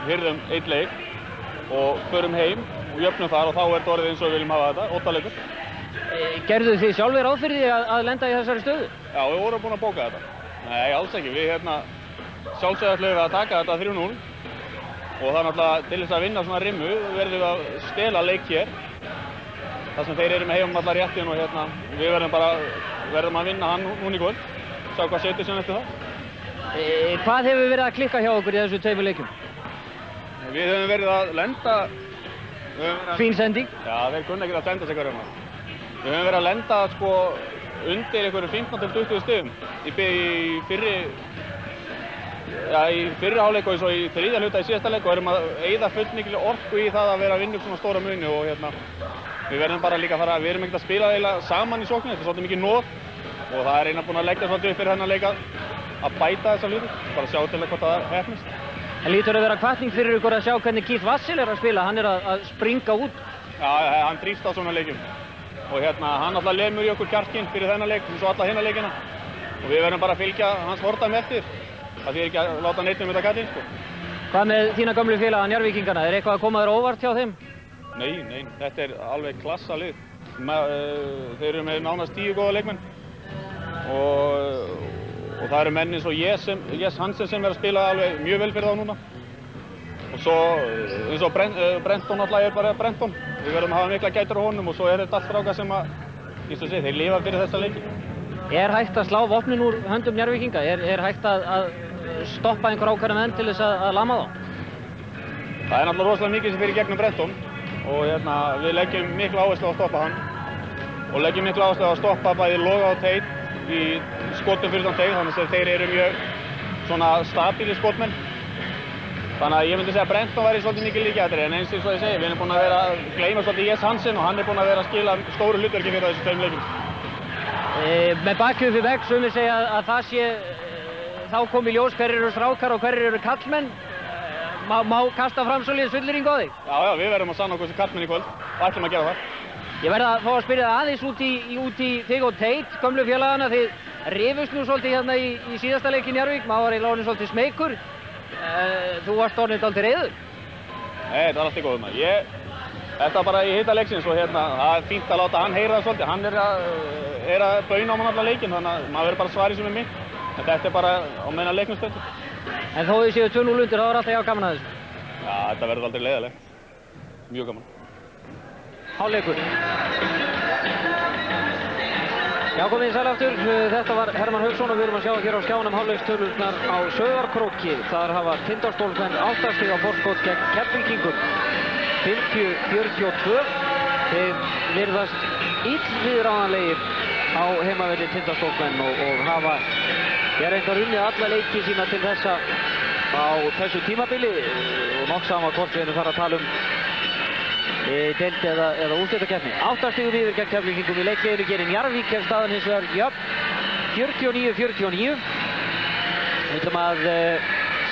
hirðum einn leik og förum heim og jöfnum þar og þá er þetta orðið eins og við viljum hafa þetta, 8 leikur. Gerðu þið sjálfir ráð fyrir því að lenda í þessari stöðu? Já, við vorum búin að bóka þetta. Nei, alls ekki. Við sjálfsögðu ætlum við að taka þetta 3-0 og það er náttúrulega til þess að vinna svona rimmu verðum við að stela leik hér. Það sem þeir eru með heimum allar réttin og við verðum að vinna hann núna í kvöld. Sjá hvað setur sem eftir það. Hvað hefur verið að klikka hjá okkur í þessu tveimur leikjum? Við höfum verið að lenda... Fín sending. Já, þeir kunna ekki að senda sig hverjum. Við höfum verið að lenda sko undir einhverjum 15-20 stigum í fyrri hálfleik og svo í þriðja hluta í síðasta leik og erum að eyða fullmikil orku í það að vera að vinna upp svona stóra muni og við verðum bara líka að við erum ekkert að spila eiginlega saman í sókninni, þetta er svolítið mikið nóg og það er búin að leggja svolítið upp fyrir þennan leik að bæta þessa hluti, bara sjá til hvort það hefnist. En lítur að vera hvatning fyrir ykkur að sjá hvernig Keith Vassil er að spila, hann er að springa út. Já, hann þrífst á svona leikjum og hann alltaf lemur í okkur kjarkinn fyrir þennan leik eins og alla hina leikina og við verðum bara að fylgja hans fordæmi eftir. Það þýðir ekki að láta neitt þetta kallinn sko. Hvað með þína gömlu félaga Njarðvíkingana, er eitthvað að koma þér óvart hjá þeim? Nei, þetta er alveg klassa lið. Þeir eru með nánast 10 góða leikmenn og það eru menn eins og Jes Hansen sem er að spila alveg mjög vel fyrir þá núna. Og svo eins og Brenton alltaf er bara Brenton. Við verðum að hafa mikla gætur á honum og svo er þetta allt strákar sem þeir lifa fyrir þessa leiki. Er hægt að slá vopnin úr höndum Njarðvíkinga? Er hægt að stoppa einhver ákveðna menn til þess að lama þá? Það er náttúrulega rosalega mikið sem fyrir gegnum Brenton og við leggjum miklu áherslu á að stoppa hann og leggjum miklu áherslu á að stoppa bæði Loga og Teit í skotum fyrir þann Teit, þannig að þeir eru mjög svona stabíli skotmenn. Þannig að ég myndi segja að Brenton væri svolítið mikið líkjættri, en eins og ég segi, við erum búin að vera að gleyma svolítið Jes Hansen og hann er búin að vera að skila stóru hlutverki fyrir þessu tveim leikjum. Með bakið upp í vegg, sumir segja að það sé, þá kom í ljós hverjir eru strákar og hverjir eru kallmenn. Má kasta fram svolítið fullyrðing á þig? Já, við verðum að sanna okkur sem kallmenn í kvöld og ætlum að gera það. Ég verð að fá að spyrja það aðeins út í þig og Teit, gömlu félagana. Þið rifust nú svolítið hérna í síðasta leik í Njarðvík, maður var í láni svolítið smeykur. Þú varst orðinn dálítið reiður? Nei, þetta var allt í góðum maður. Þetta var bara í hita leiksins og það er fínt að láta hann heyra það svolítið. Hann er að bauna á mann allan leikinn, þannig að maður verður bara svarið sem er minn. En þetta er bara á meina leiknum stönd. En þó þið séu 2-0 undir, þá er alltaf gaman að þessu? Já, þetta verður aldrei leiðilegt. Mjög gaman. Hálfleikur. Já, komið í sæl aftur. Þetta var Hermann Hauksson og við erum að sjá hér á skjánum hálfleikstölurnar á Sauðárkróki. Þar hafa Tindastólsmenn 8 stig á forskot gegn Keflvíkingum. 50-42. Þeir virðast illviðráðanlegir á heimavelli Tindastólsmenn og hafa reyndar unnið alla leiki sína til þessa á þessu tímabili og nokk sama hvort við erum þar að tala deild eða úrslitakeppni. 8 stigum yfir gegn Keflvíkingum í leikliðinu gerir Njarðvík ef staðan hins vegar jöfn 49-49. Við ætlum að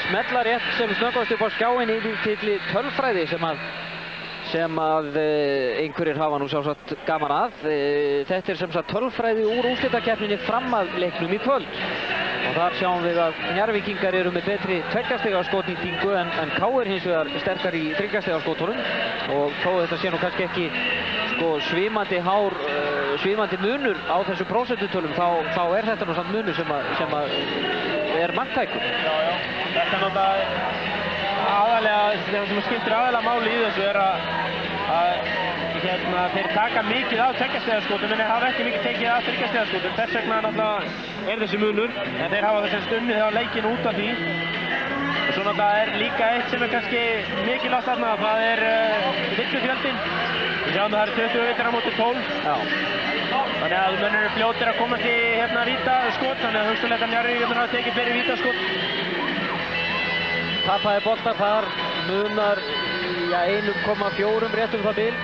smella rétt sem snöggvast upp á skjáinn yfir til tölfræði sem að einhverjir hafa nú sjálfsagt gaman að. Þetta er sem sagt tölfræði úr úrslitakeppninni fram að leiknum í kvöld. Og þar sjáum við að Njarðvíkingar eru með betri 2 stiga skotnýtingu en KR hins vegar sterkar í 3 stiga skotunum. Og þó þetta sé nú kannski ekki svimandi munur á þessu prósentutölum, þá er þetta nú samt munur sem er marktækur. Já. Þetta er náttúrulega aðalega, það sem skiptir aðalega máli í þessu er að þeir taka mikið af 2 stiga skotum en þeir hafa ekki mikið tekið af 3 stiga skotum. Þess vegna náttúrulega er þessi munur, en þeir hafa þess að unnið á leikinn út af því. Og svo náttúrulega er líka eitt sem er kannski mikilvægt þarna, það er villufjöldin. Við sjáum að það eru 20 vitrar á móti 12. Já. Þannig að menn eru fljótir að komast í vítaskot, þannig að hugsanlega Njarðvíkingar hafa tekið fleiri vítaskot. Tapaði bolta þar, munar 1,4 réttum það bil.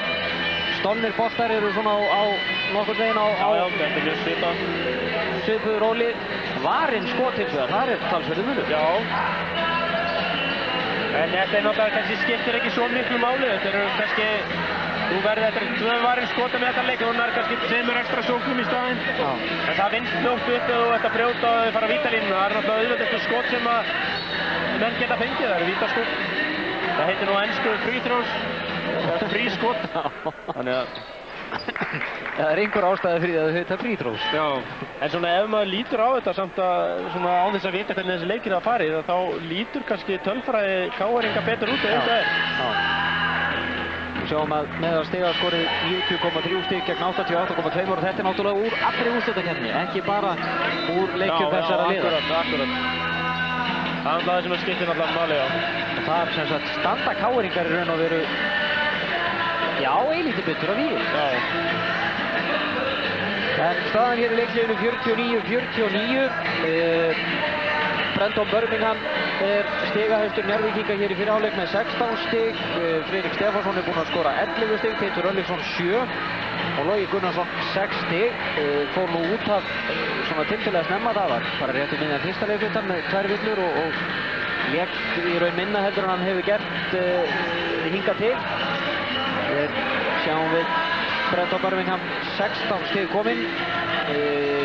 Stolnir boltar eru svona á nokkurn veginn á þetta er mjög svipað. Svipuðu róli. Varinn skot hins vegar, þar er talsverður munur. Já. En þetta er náttúrulega kannski skiptir ekki svo miklu máli. Þetta eru kannski, þú verður þetta 2 varinn skota með þetta leik og það er kannski 2 ekstra sóknum í staðinn. Já. En það vinnst fljótt upp og þú ert að brjóta og þau fara að vítalínu. Það er náttúrulega auðvitað skot sem að menn geta fengið, það eru vítaskot. Það heitir nú ensku free throws, eða frískot. Þannig að það er einhver ástæði fyrir að þau heita free throws. Já, en svona ef maður lítur á þetta samt að svona á þess að vita hvernig þessi leikir hafa farið, þá lítur kannski tölfræði KR-inga betur út en þetta er. Við sjáum að meðal stigaskorið 90,3 stig gegn 88,2 og þetta er náttúrulega úr allri úrslitakeppni, ekki bara úr leikjum þessara liða. Akkurat. Það er það sem skiptir náttúrulega máli, já. Og það er sem sagt standa KR-ingar í raun og veru, já, eilítið betur á víl. Já. En staðan hér í leikliðinu 49-49. Brenton Birmingham er stigahæstur Njarðvíkinga hér í fyrri hálfleik með 16 stig. Friðrik Stefánsson er búinn að skora 11 stig, Teitur Örlygsson 7 og Logi Gunnarsson 6 stig. Fór nú út af svona tilfællega snemma, það var bara rétt í miðjan fyrsta leiklutan með 2 villur og lék í raun minna heldur en hann hefur gert hingað til. Sjáum við Brenton Birmingham 16 stig kominn.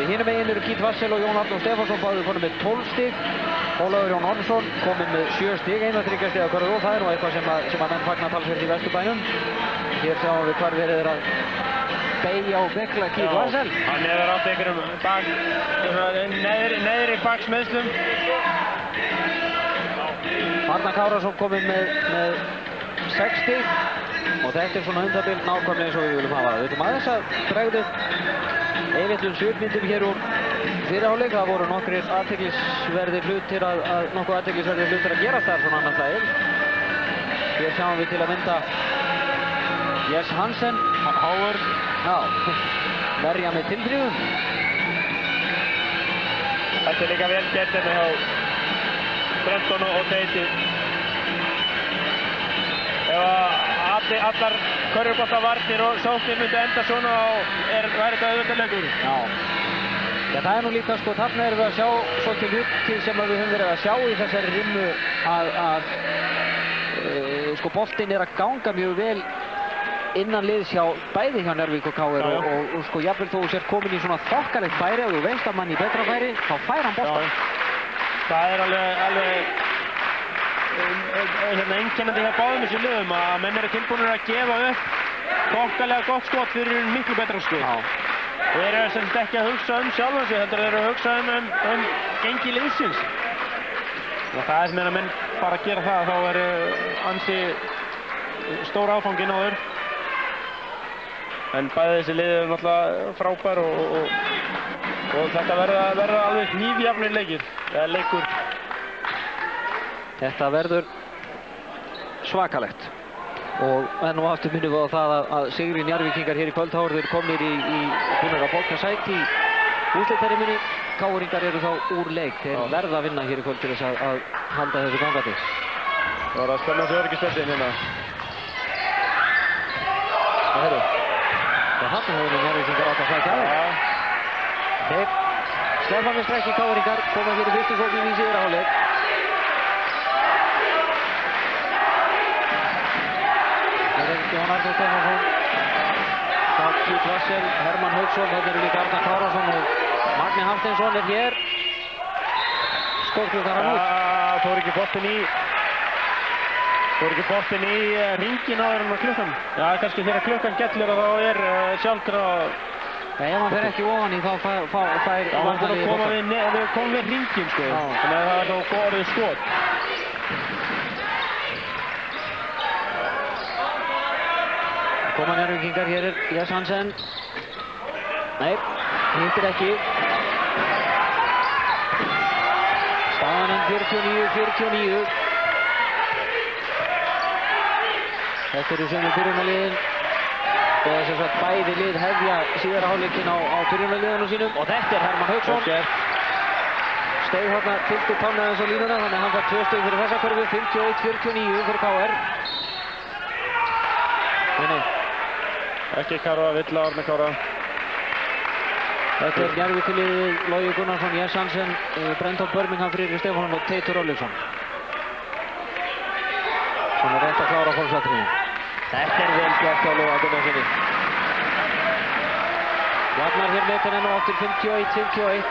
Hinum meginn eru Keith Wassel og Jón Arnór Stefánsson báðir konum með 12 stig. Ólafur Jón Ormsson kominn með 7 stig, eina 3 stiga hverju og það er nú eitthvað sem að menn fagna talsvert í Vesturbænum. Hér sjáum við hvar verið er að beygja og begla Keith Wassel. Hann hefur átt einhverjum neðri baksmeiðslum. Arnar Kárason kominn með 6 stig og þetta er svona hundabil nákvæmlega eins og við viljum hafa það. Við viljum aðeins að bregða upp Eyvillum svipmyndum hér úr fyrir hálfleik. Það voru nokkuð athyglisverðir hlutir að gerast þar svona annað slagið. Hér sjáum við til að mynda Jess Hansen. Howard. Já, verja með tilþrifum. Þetta líka vel gert hérna hjá Brenton og Deiti. Ef allar körfuboltavarnir og sóknir myndu enda svona væri þetta auðvitað leikur. Já, það er nú líka sko, þarna erum við að sjá svolítið hluti sem við höfum verið að sjá í þessari rimmu að sko boltinn er að ganga mjög vel innan liðs hjá bæði hjá Njarðvík og KR og sko jafnvel þó þú sér komin í svona þokkalegt færi og þú veist að mann í betra færi, þá fær hann boltan. Það er alveg einkennandi hjá báðum þessum liðum að menn eru tilbúinir að gefa upp þokkalega gott skot fyrir miklu betra skot. Þeir eru sem sagt ekki að hugsa sjálfan sig, heldur þeir eru að hugsa gengi liðsins. Og það er sem að menn bara gera það, þá eru ansi stór áfanginn á þeir. En bæði þessi lið eru náttúrulega frábær og þetta verða alveg hnífjafnir leikir, eða leikur. Þetta verður svakalegt. Og enn og aftur minnum við á það að sigri Njarðvíkingar hér í kvöld, þá eru þeir komnir búnir að bóka sæti í úrslitarimmunni. KR-ingar eru þá úr leik. Þeir verða að vinna hér í kvöld til þess að halda þessu gangandi. Það var að spenna þessu öryggisbeltin hérna. Það eru. Þarna höfum við Njarðvíkingar átt að flækja aðeins. Þeir sleppa með strekki KR-ingar, koma hér í fyrstu sóknum í síðara hálfleik. Jón Arnór Stefánsson, Keith Russell, Hermann Hauksson, þetta eru líka Arnar Kárason og Magni Hafsteinsson er hér. Skórklukkan hann út. Fór ekki boltinn í ringin áður en klukkan. Já, kannski þegar klukkan gellur og þá er sjálfkrafa. Ef hann fer ekki ofan í þá fær varnarliðið boltann. Já, við komum við ringin sko, þannig að það er þá orðið skot. Koma Njarðvíkingar, hér er Jess Hansen. Nei, hittir ekki. Staðan enn 49-49. Þetta eru sömu byrjunarliðin. Eða sem sagt bæði lið hefja síðara hálfleikinn á byrjunarliðunum sínum. Og þetta er Hermann Hauksson. Steig þarna fylgtu panna eins og línuna, þannig að hann fær 2 stig fyrir þessa körfu. 51-49 fyrir KR. Nei. Ekki Kára, Villa, Arnar Kára. Þetta er Njarðvíkurliðið, Logi Gunnarsson, Jess Hansen, Brenton Birmingham, Friðrik Stefánsson og Teitur Örlygsson. Svona rétt að klára fólksvættriðin. Þetta er vel gert hjá Loga Gunnarssoni. Jafnar hér metin enn og aftur 51-51.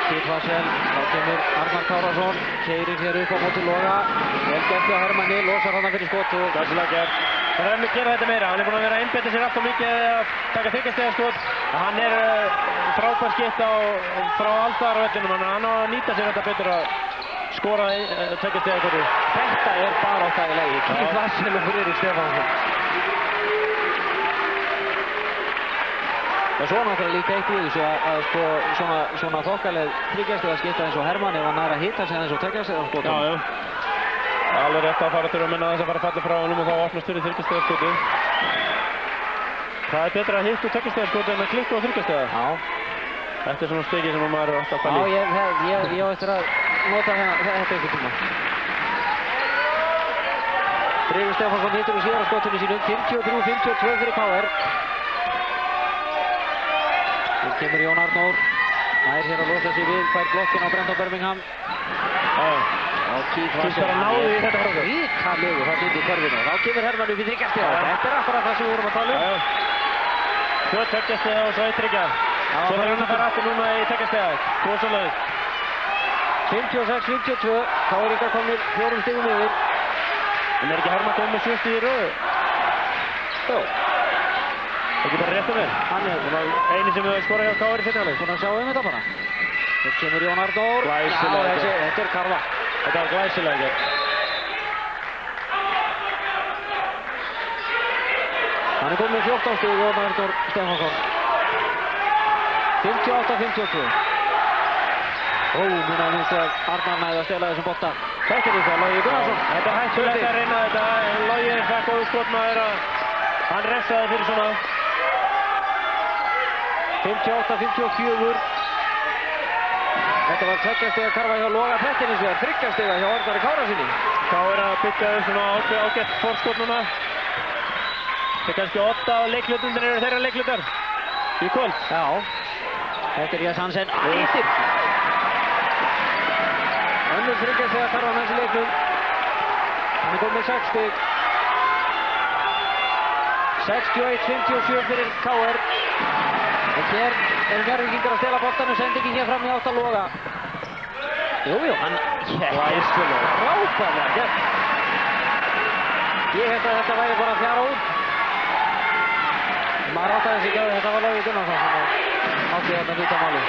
Keith Russell, þá kemur Arnar Kárason, keyrir hér upp á móti Loga. Vel gert hjá Hermanni, losar hann fyrir skot og... Gætilega gert. Það er að gera þetta meira, hann er búinn að vera að einbeita sér allt og mikið að taka þriggjastigaskot. Hann er frábær skytta frá alls staðar á vellinum, hann á að nýta sér þetta betur að skora tveggjastigaskotu. Þetta er barátta í lagi, Keith Russell og Friðrik Stefánsson. Og svo náttúrulega líka eitt í þessu að sko svona þokkaleg þriggjastigaskipta eins og Hermann ef hann nær að hitta sig eins og tveggjastigaskotum. Já. Alveg rétt að fara þurfa að minna þess að fara að falla frá honum og þá opnast fyrir þriggjastigaskotu. Það er betra að hitta úr tveggjastigaskotu en að klikka á þriggjastiga. Já. Þetta er svona stigið sem maður er alltaf að falla í. Já, ég á eftir að nota þetta einhvern tíma. Friðrik Stefánsson hittur úr síðara skotinu sínum, 53-52 fyrir KR. Hér kemur Jón Arnór, nær hér að losa sig við, fær blokkinn á Brenton Birmingham. Og Keith Russell náði í þetta frákvæmt. Ríkalegur þarna inn í körfinu. Þá kemur Hermann upp í þriggjastiga. Þetta er akkurat það sem við vorum að tala um. 2 tveggjastiga og svo 1 þriggja. Svo þarf hann að fara aftur núna í tveggjastiga. 2 svoleiðis. 56-52. KR-ingar komnir 4 stigum yfir. En er ekki Hermann komið með 7 stig í röðu? Jó. Ekki bara rétt um þér. Hann er eini sem við skorað hjá KR í fyrsta hálfleik. Búinn að sjá þetta bara. Hér kemur Jón Arnór. Glæsilega gert. Þetta er karfa. Þetta var glæsilega gert. Hann Hann er komið með 14 stig, Jón Arnór Stefánsson. 58-52. Munaði minnst að Arnar næði að stela þessum bolta. Þetta er þetta, Logi Gunnarsson. Þetta er hættulegt að reyna þetta, en Logi fær góðu skotmaður að hann refsaði fyrir svona. 58-54. Þetta var 2 stiga karfa hjá Loga Pettin hins vegar, 3 stiga hjá Arnari Kárasyni. Þá er að byggja svona ágætt forskot núna. Þetta er kannski 8 af leiklutundir eru þeirra leiklutar í kvöld. Já. Þetta er Jens Hansen ættir. Önnur 3 stiga karfan hans í leiknum. Hann er komið með 6 stig. 61-57 fyrir KR. Og hér eru Njarðvíkingar að stela boltanum, sendingin hér fram í átt að Loga. Jújú, hann Glæsilega. frábærlega gert. Ég held að þetta væri bara að fjara út. Maður áttaði sig ekki á því, þetta var Logi Gunnarsson sem átti þetta hluta máli.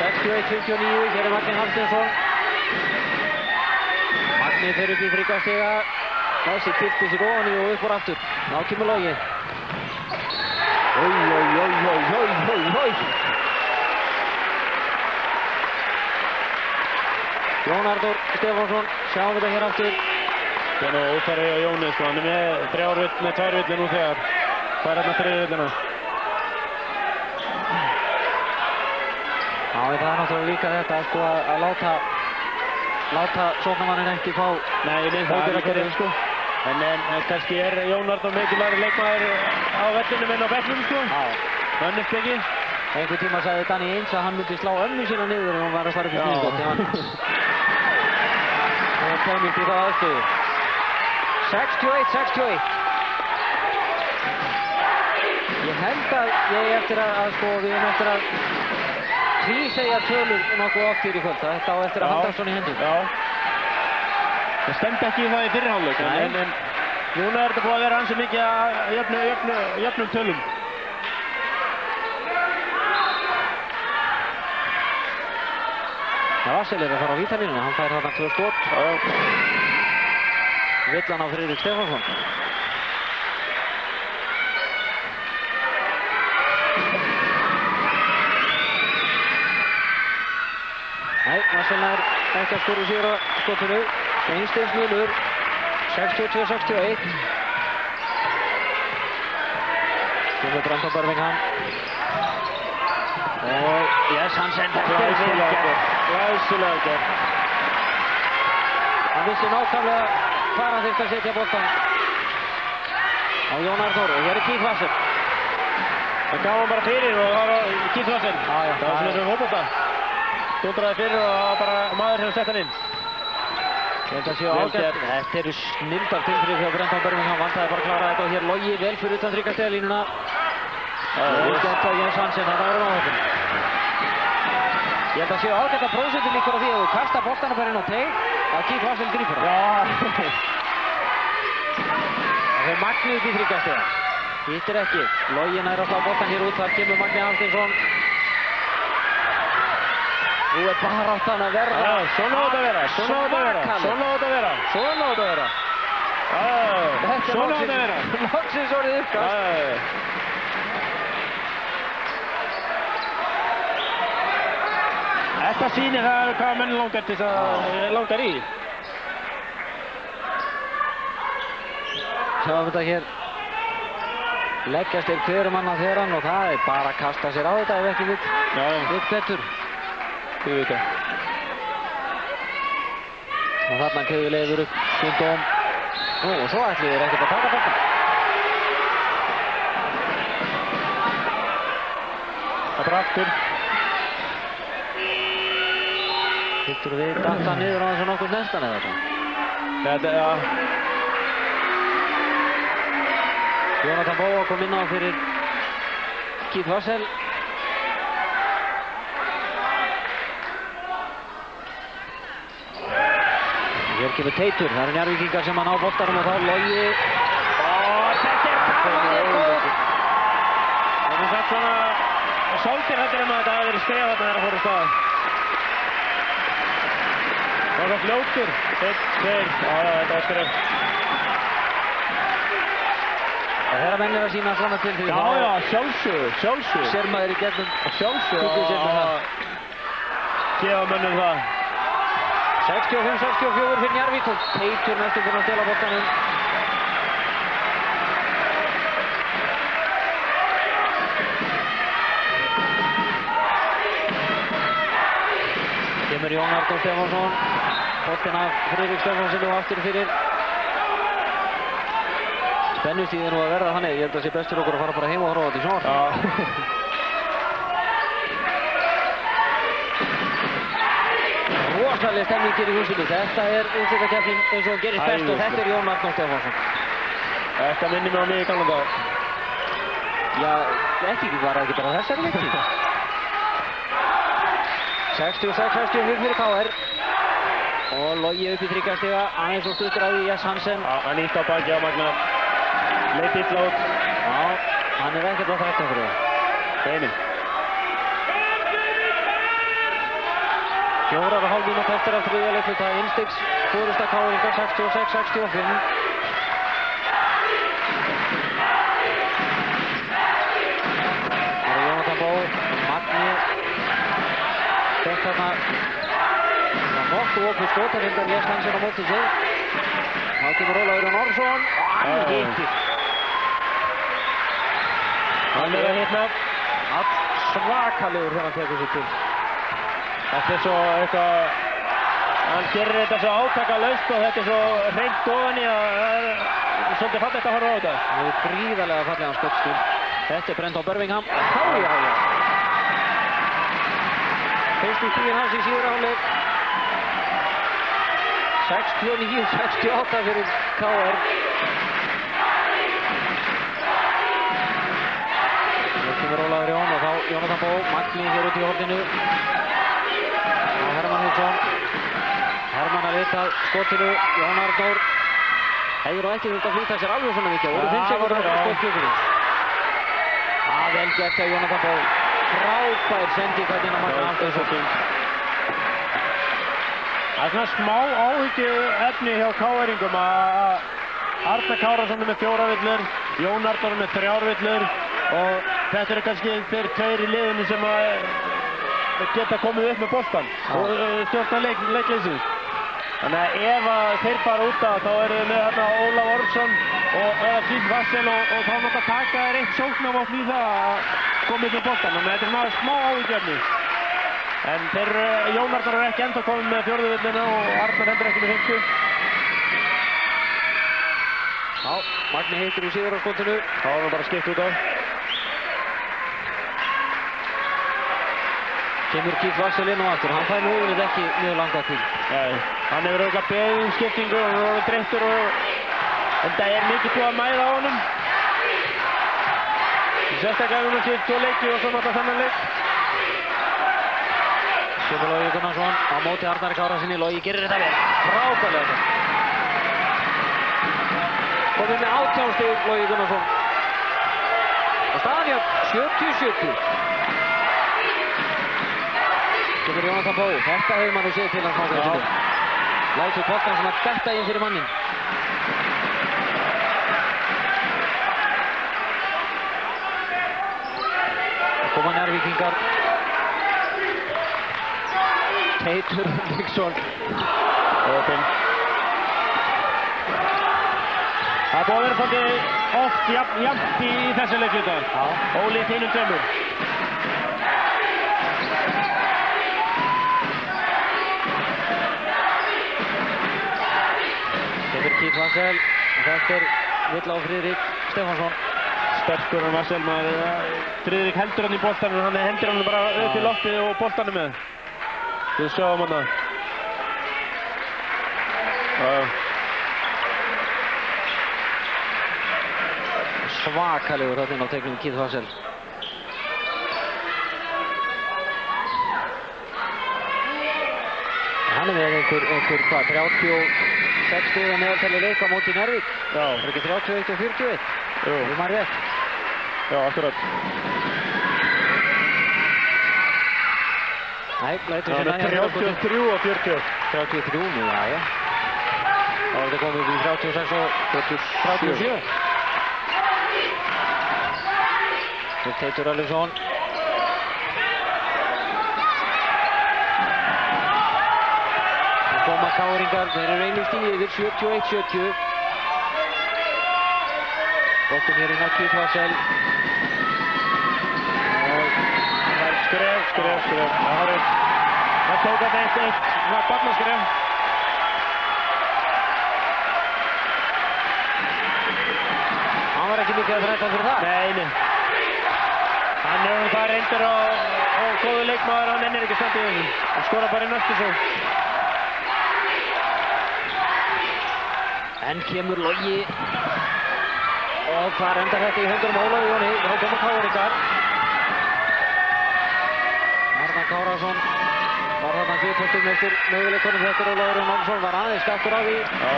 61-59, hér er Magni Hafsteinsson. Magni fer upp í 3 stiga. Þessi tilti sig ofan í og upp úr aftur. Ná kemur Logi. Jón Arnór Stefánsson, sjáum við þetta hér aftur. Það er nú óþarri á Jóni, sko. Hann er með 2 villir nú þegar. Hvað er hérna 3 villina? Já, það er náttúrulega líka þetta sko að láta sóknarmanninn ekki fá. Nei, ég mynd það líka reynd, sko. En kannski er Jón Arnór mikilvægur leikmaður á vellinum en á bekknum, sko. Já. Önnist ekki. Einhvern tíma sagði Danni Eins að hann myndi slá ömmu sína niður ef hann var að fara upp í sníðskott. Það kemur í það aðstöðu. 61-61. Ég held að ég eftir að sko við erum eftir að tvísegja tölur nokkuð oft hér í kvöld. Þetta á eftir að halda svona í hendur. Já. Það stemdi ekki í það í fyrri hálfleik. En núna er þetta búið að vera ansi mikið að jöfnum tölum. Vassel er að fara á vítalínuna, hann fær þarna 2 skot. Villan á Friðrik Stefánsson. Nei, Vassel nær ekki að skora sér á skotinu. Einsteins munur, 62-61. Kemur Brandon Birmingham. Og Jens Hansen, þetta er vel gert. Glæsilega gert. Hann vissi nákvæmlega hvar hann þyrfti að setja boltan á Jón Arnór og hér er Keith Vassel. Það gaf hann bara fyrir og það var Keith Vassel. Já, já. Það var svona eins og fótbolta. Dundraði fyrir og það var bara maður hefur sett hann inn. Þetta séu ágætt. Þetta eru snildar tilþrif hjá Brandon Birmingham. Vantaði bara að klára þetta og hér Logi vel fyrir utan 3 stiga línuna. Vel gert á Jens Hansen, þetta var áhættum. Ég held að séu ágætt að prósentin líkur á því að þú kastar boltana bara inn á teig að Keith Vassel grípur það. Já. Það fer Magni upp í 3 stiga. Hittir ekki. Logi nær að slá boltan hér út, þar kemur Magni Hafsteinsson. Nú er baráttan að verða. Já, svona á þetta að vera. Svona á þetta að vera. Svona á þetta að vera. Svona á þetta að vera. Svona á þetta að vera. Loksins orðið uppkast. Þetta sýnir það hvað menn langar til langar í. Sjáum þetta hér. Leggjast þeir hverjum annað þeirran og það er bara að kasta sér á þetta ef ekki vill betur. Þú veit það. Og þarna Keiður Leifur upp stundum. Nú og svo ætli þeir ekkert að taka boltan. Það bara aftur. Hittur við datta niður á þessu nokkuð nestan eða það? Þetta, já. Jónatan Bóa kom inn á fyrir Keith Vassel. Hér kemur Teitur, það eru Njarðvíkingar sem að ná boltanum og þá Logi. Þetta er frábærlega góð! Það er satt svona svolítið hættir að þetta hafi verið skref þarna þegar að fóru stað. Var það fljótur? 1, 2, já, þetta var skref. Þegar menn að sína svona til því Já, sjálfsögðu. sér maður í gegnum Sjálfsögðu það. Gefa mönnum það. 65-64 fyrir Njarðvík og Teitur næstum búinn að stela boltanum. Kemur Jón Arnór Stefánsson. Boltinn af Friðrik Stefánssoni og aftur fyrir. Spennustíðin nú að verða þannig. Ég held að sé best fyrir okkur að fara bara heim og horfa á þetta í sjónvarp. Rosalega stemning hér í húsinu. Þetta er úrslitakeppnin eins og gerist best og þetta er Jón Arnór Stefánsson. Þetta minnir mig á mig í gamla daga. Já, ekki var það ekki bara þessari leiktíð. 66-64 fyrir KR. Og Logi upp í þriggjastiga, aðeins og stuttur að því Jess Hansen. Hann ítt á baki á Magna. Leit illa út. Já, hann er ekkert að þrætta fyrir það. Beininn. 4,5 mínútur eftir af þriðja leikluta innstigs. Forysta KR-inga 66-65. Það er Jónatan Bó, Magni. Fekk þarna nokkuð opið skot, það reyndar Jess Hansen á móti sig. Þá kemur Ólafur Ormsson og hann hittir. Hann er að hitna. All svakalegur þegar hann tekur sér til. Þetta er svo eitthvað, hann gerir þetta svo átakalaust og þetta er svo hreint ofan í að það er svolítið fallegt að horfa á þetta. Það er gríðarlega fallegan skottstíl. Þetta er Brenton Birmingham. Já. Fyrst í stíðin hans í síðara hálfleik. 69-68 fyrir KR. Nú kemur Ólafur Jón og þá Jónatan Bó, Magni hér út í horninu. Hermann Hauksson. Hermann að leita skotinu, Jón Arnór. Hefur nú ekki þurft að flýta sér alveg svona mikið. Voru 5 sekúndur á skotklukkunni. Vel gert hjá Jónatan Bó. Frábær sending að dýna Magna Hafsteinsson. Það er svona smá áhyggjuefni hjá KR-ingum að Arnar Kárason er með 4 villur, Jón Arnór með 3 villur og þetta eru kannski þeir tveir í liðinu sem geta komið upp með boltan og stjórna leikleysins. Þannig að ef þeir fara út af þá eru við með hérna Ólaf Ormsson og Flýt Vassel og þá náttúrulega taka þeir eitt sóknarvopn í það að koma upp með boltan. Þannig að þetta er svona smá áhyggjuefni. En Jón Arnór er ekki ennþá komið með 4. villina og Arnar heldur ekki með 5. Já, Magni hittir úr síður á skotinu. Þá er hann bara skipt út á. Kemur Keith Vassel inn og aftur. Hann fær nú yfirleitt ekki mjög langa til. Nei, hann hefur auðvitað beðið um skiptingu og hann er orðinn þreyttur en það er mikið búið að mæða á honum. Sérstaklega ef hann sér 2 leiki og svo náttúrulega þennan leik. Kemur Logi Gunnarsson á móti Arnari Kárasyni. Logi gerir þetta vel. Frábærlega þetta. Komið með 18 stig Logi Gunnarsson. Og staðan hjá 70-70. Kemur Jónatan Bó. Þetta hefur maður séð til hans náttúrulega sinni. Lætur boltan svona detta inn fyrir mannin. Það koma Njarðvíkingar. Teitur Henriksson. Opinn. Það er búið að vera svolítið oft jafnt í þessu leikluta. Ólíkt hinum tveimur. Kemur Keith Vassel. Þetta er vill á Friðrik Stefánsson. Sterkur hann Vassel maður. Friðrik heldur hann í boltanum, hann hendur hann bara upp í loftið og boltanum með. Við sjáum hann það. Svakalegur þarna inn á teiknum Keith Vassel. Hann er með einhver hvað, 36 stig að meðaltali leik á móti Njarðvík. Já. Er ekki 31 og 41? Jú. Við maður rétt. Já, akkurat. Nei, lætur sér Það er 33 og 40. 33 nú, já. Þá er þetta komið upp í 36 og 37. Svo Teitur Örlygsson. Það koma KR-ingar, þeir eru einu stíði yfir 71-70. Boltinn hér inn á Keith Wassell. Það er skref. Það tók að eitt, það var barnaskref. Hann var ekki mikið að þræta fyrir það. Nei. Hann er það reyndur og góður leikmaður, hann ennir ekki standið í þessu. Hann skora bara í næstu svo. Enn kemur Logi. Og það endar þetta í höndunum á Ólafi Jóni. Þá koma KR-ingar. Arnar Kárason var þarna 4 postum eftir möguleikunum eftir Ólafur Jón Olsson. Var aðeins skakkur á því. Já.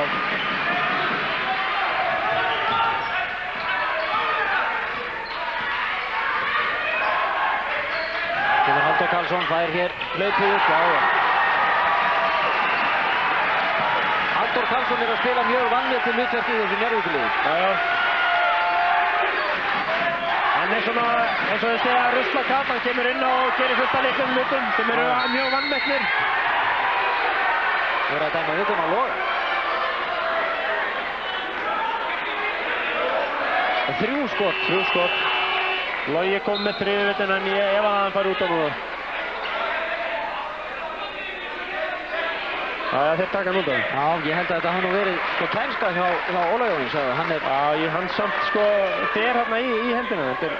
Kemur Halldór Karlsson, fær hér hlaupið upp. Já. Halldór Karlsson er að spila mjög vanmetið hlutverk í þessu Njarðvíkurliði. Já. Hann er svona, eins og þau segja, ruslakall. Hann kemur inn og gerir fullt af litlum hlutum sem eru mjög vanmetnir. Þú verður að dæma vitun á Loga. Og 3 skot. Logi kom með 3 vitin en ég ef að hann fari út á núna. Já, þeir taka hann út á hann. Já, ég held að þetta hafi nú verið sko kænska hjá Ólafi Jóni, sagði hann er... Já, hann samt sko fer hérna í hendina. Þetta er...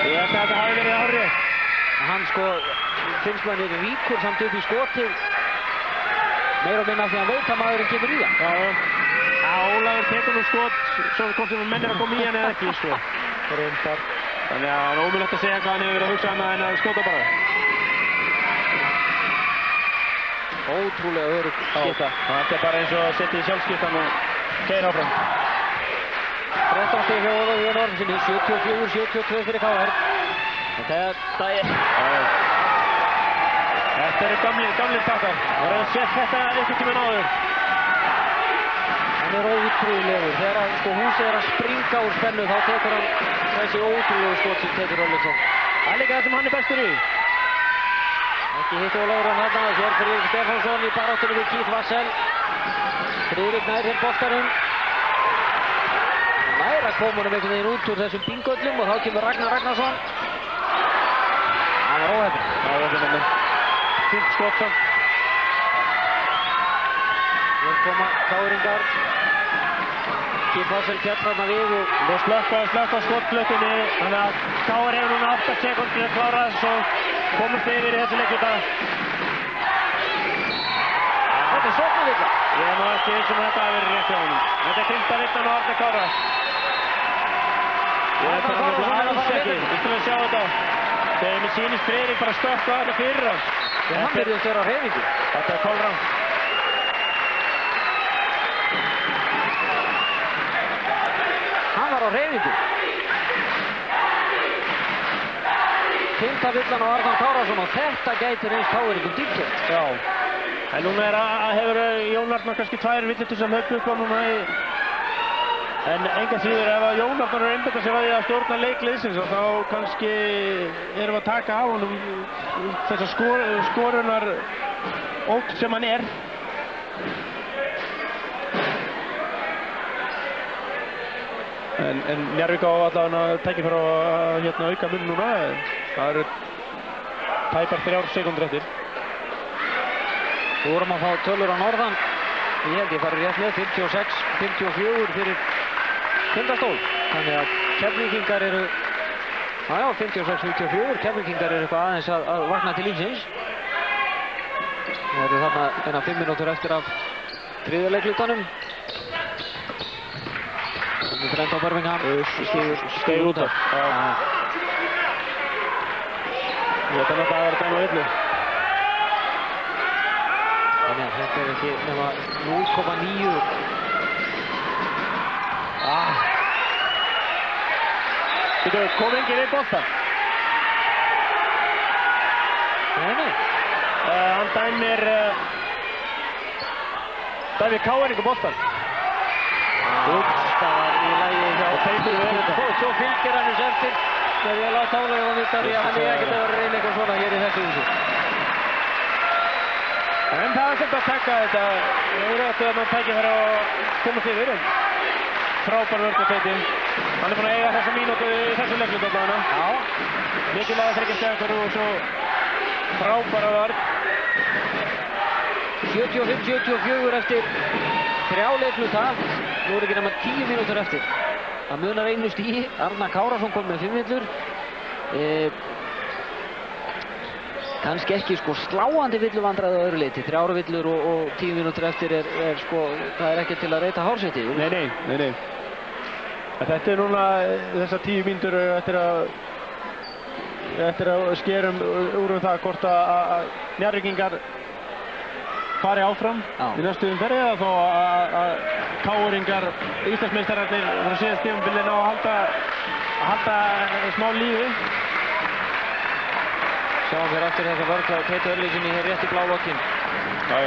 Ég held að þetta hafi verið árið. Hann sko, finnst manni ríkur samt upp í skotið. Meira og minna af því að hann veit að maðurinn kemur í hann. Já, Ólafur tekur nú skot, svo hvort sem menn er að koma í hann eða ekki, sko. Reyndar. Þannig að það er ómögulegt að segja hvað hann hefur verið að hugsa annað en að skjóta bara. Ótrúlega örugg skipta. Þetta er bara eins og að setja í sjálfskiptan og keyra áfram. 13 stig hjá Ólafi Jón Ormsinni, 74-72 fyrir KR. Þetta er... Þetta eru gamlir takkar. Það er að setja þetta einhvern tímann áður. Hann er ótrúlegur. Þegar sko húsið er að springa úr spennu þá tekur hann þessi ótrúlegu skot sem Teitur Örlygsson. Það er líka það sem hann er bestur í. Ekki hitt Ólafur hann þarna. Hér Friðrik Stefánsson í baráttunni við Keith Wassell. Friðrik nær hér boltanum. Nær að koma honum einhvern veginn út úr þessum bingöllum og þá kemur Ragnar Ragnarsson. Hann var óheppinn. Já, þetta er með fínt skot samt. Hér koma KR-ingar. Keith Wassell fjall þarna við og slökka skotklukkunni. Þannig að KR hefur núna 8 sekúndur að klára þess og komast yfir í þessu leikluta. Þetta er sóknarvilla. Ég er nú ekki viss að þetta hafi verið rétt hjá honum. Þetta er 5. vittan á Arnar Kára. Ég veit að hann er alls ekki. Við skulum sjá þetta. Þegar mér sýnist Friðrik bara stökka þetta fyrir hans. Hann virðist vera á hreyfingu. Þetta er kolrangt. Hann var á hreyfingu. 5. villan á Arnar Kárason og þetta gæti reynst KR-ingum dýrkjöld. Já. En núna hefur Jón Arnar kannski 2 villir til þess að hlaupa upp á núna í... En enga síður ef að Jón Arnar er að einbeita sér að því að stjórna leikliðsins og þá kannski erum við að taka af honum þessa skorunar ógn sem hann er. En Njarðvík á allavega tækifæri á að auka mun núna. Það eru tæpar 3 sekúndur eftir. Þú vorum að fá tölur á norðan. Ég held ég farið rétt með 56-54 fyrir Tindastól. Þannig að Keflvíkingar eru, já 56-54, Keflvíkingar eru eitthvað aðeins að vakna til lífsins. Það eru þarna eina 5 mínútur eftir af 3. leiklutanum. Brent á Birmingham, stígur út af. Ég veit að þetta var dæma villu. Þannig að þetta er ekki nema 0,9. Kom enginn í bolta? Nei. Hann dæmir K-eringu boltan. Það var í lagi hjá Teitur við. og svo fylgir hann þessu eftir með því að láta álega á þetta því að hann ekkert að vera reyna eitthvað svona hér í þessu húsi. En það er svolítið að taka þetta. Auðvitað að mann tækifæri að komast yfir. Frábær vörn á Teiti. Hann er búinn að eiga þessa mínútu í þessu leiklut allavega. Já. Mikilvæg þriggja stiga og svo frábæra vörn. 75-74 eftir 3 leikluta. Nú er ekki nema 10 mínútur eftir. Það munar einu stíi. Arnar Kárásson kom með 5 villur. Kannski ekki sko sláandi villuvandræði á öðru leyti. 3 villur og 10 mínútur eftir er sko, það er ekki til að reyta hársetti. Nei. Þetta er núna þessar 10 mínútur eftir að skerum úr það hvort að Njarðvíkingar fari áfram í næstu umferð eða þó að K-eringar, Íslandsmeistararnir frá síðast tímabili ná að halda smá lífi. Sjáum við eftir þessa vörð á Teitu Örlíkinni hér rétt í blálokkin. Já.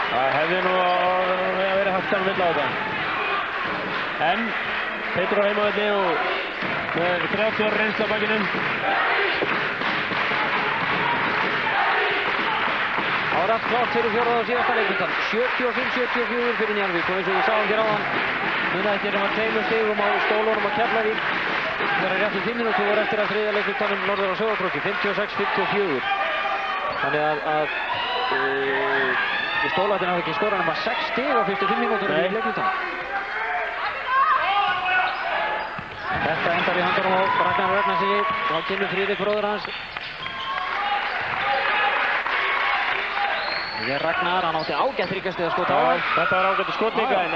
Það hefði nú verið haft saman vill á þetta. En Teitur á heimavelli og með 30 ára reynslu á bakinu. Það var allt klárt fyrir 4. og síðasta leiklutan. 75-74 fyrir Njarðvík og eins og ég sáum hér áðan muna ekki nema 2 stigum á stólunum á Keflavík. Það er rétt um 5 mínútur voru eftir að 3. leiklutanum norður á Sauðárkróki, 56-54. Þannig að í stólatin hafa ekki skorað nema 6 stig á fyrstu 5 mínútur í leiklutanum. Þetta endar í handunum á Ragnar Ragnarsinni og þá kemur Friðrik bróðir hans. Hér Ragnar, hann átti ágætt þryggjastið að skota á. Þetta var ágætt að skota líka en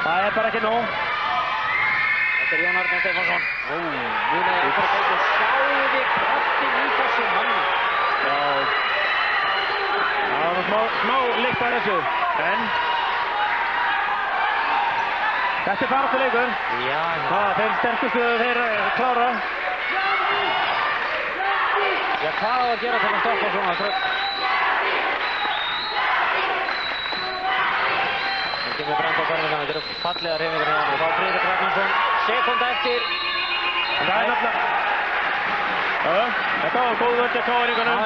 það er bara ekki nóg. Þetta er Jón Arnar Stefánsson. Núna er bara bætt og sjáði kraftin í þessu manni. Já. Það var smá lykt af þessu. En þetta er baráttuleikur. Já. Þeir sterkustu þeir klára. Já, hvað á að gera til að stoppa svona þrögg? Það kemur Brand á Berninsson, þetta eru fallega hreyfingar hérna og þá Friðrik Ragnarsson, sekúnda eftir. Það er náttúrulega... Þetta var góð vörð hjá K-eringunum.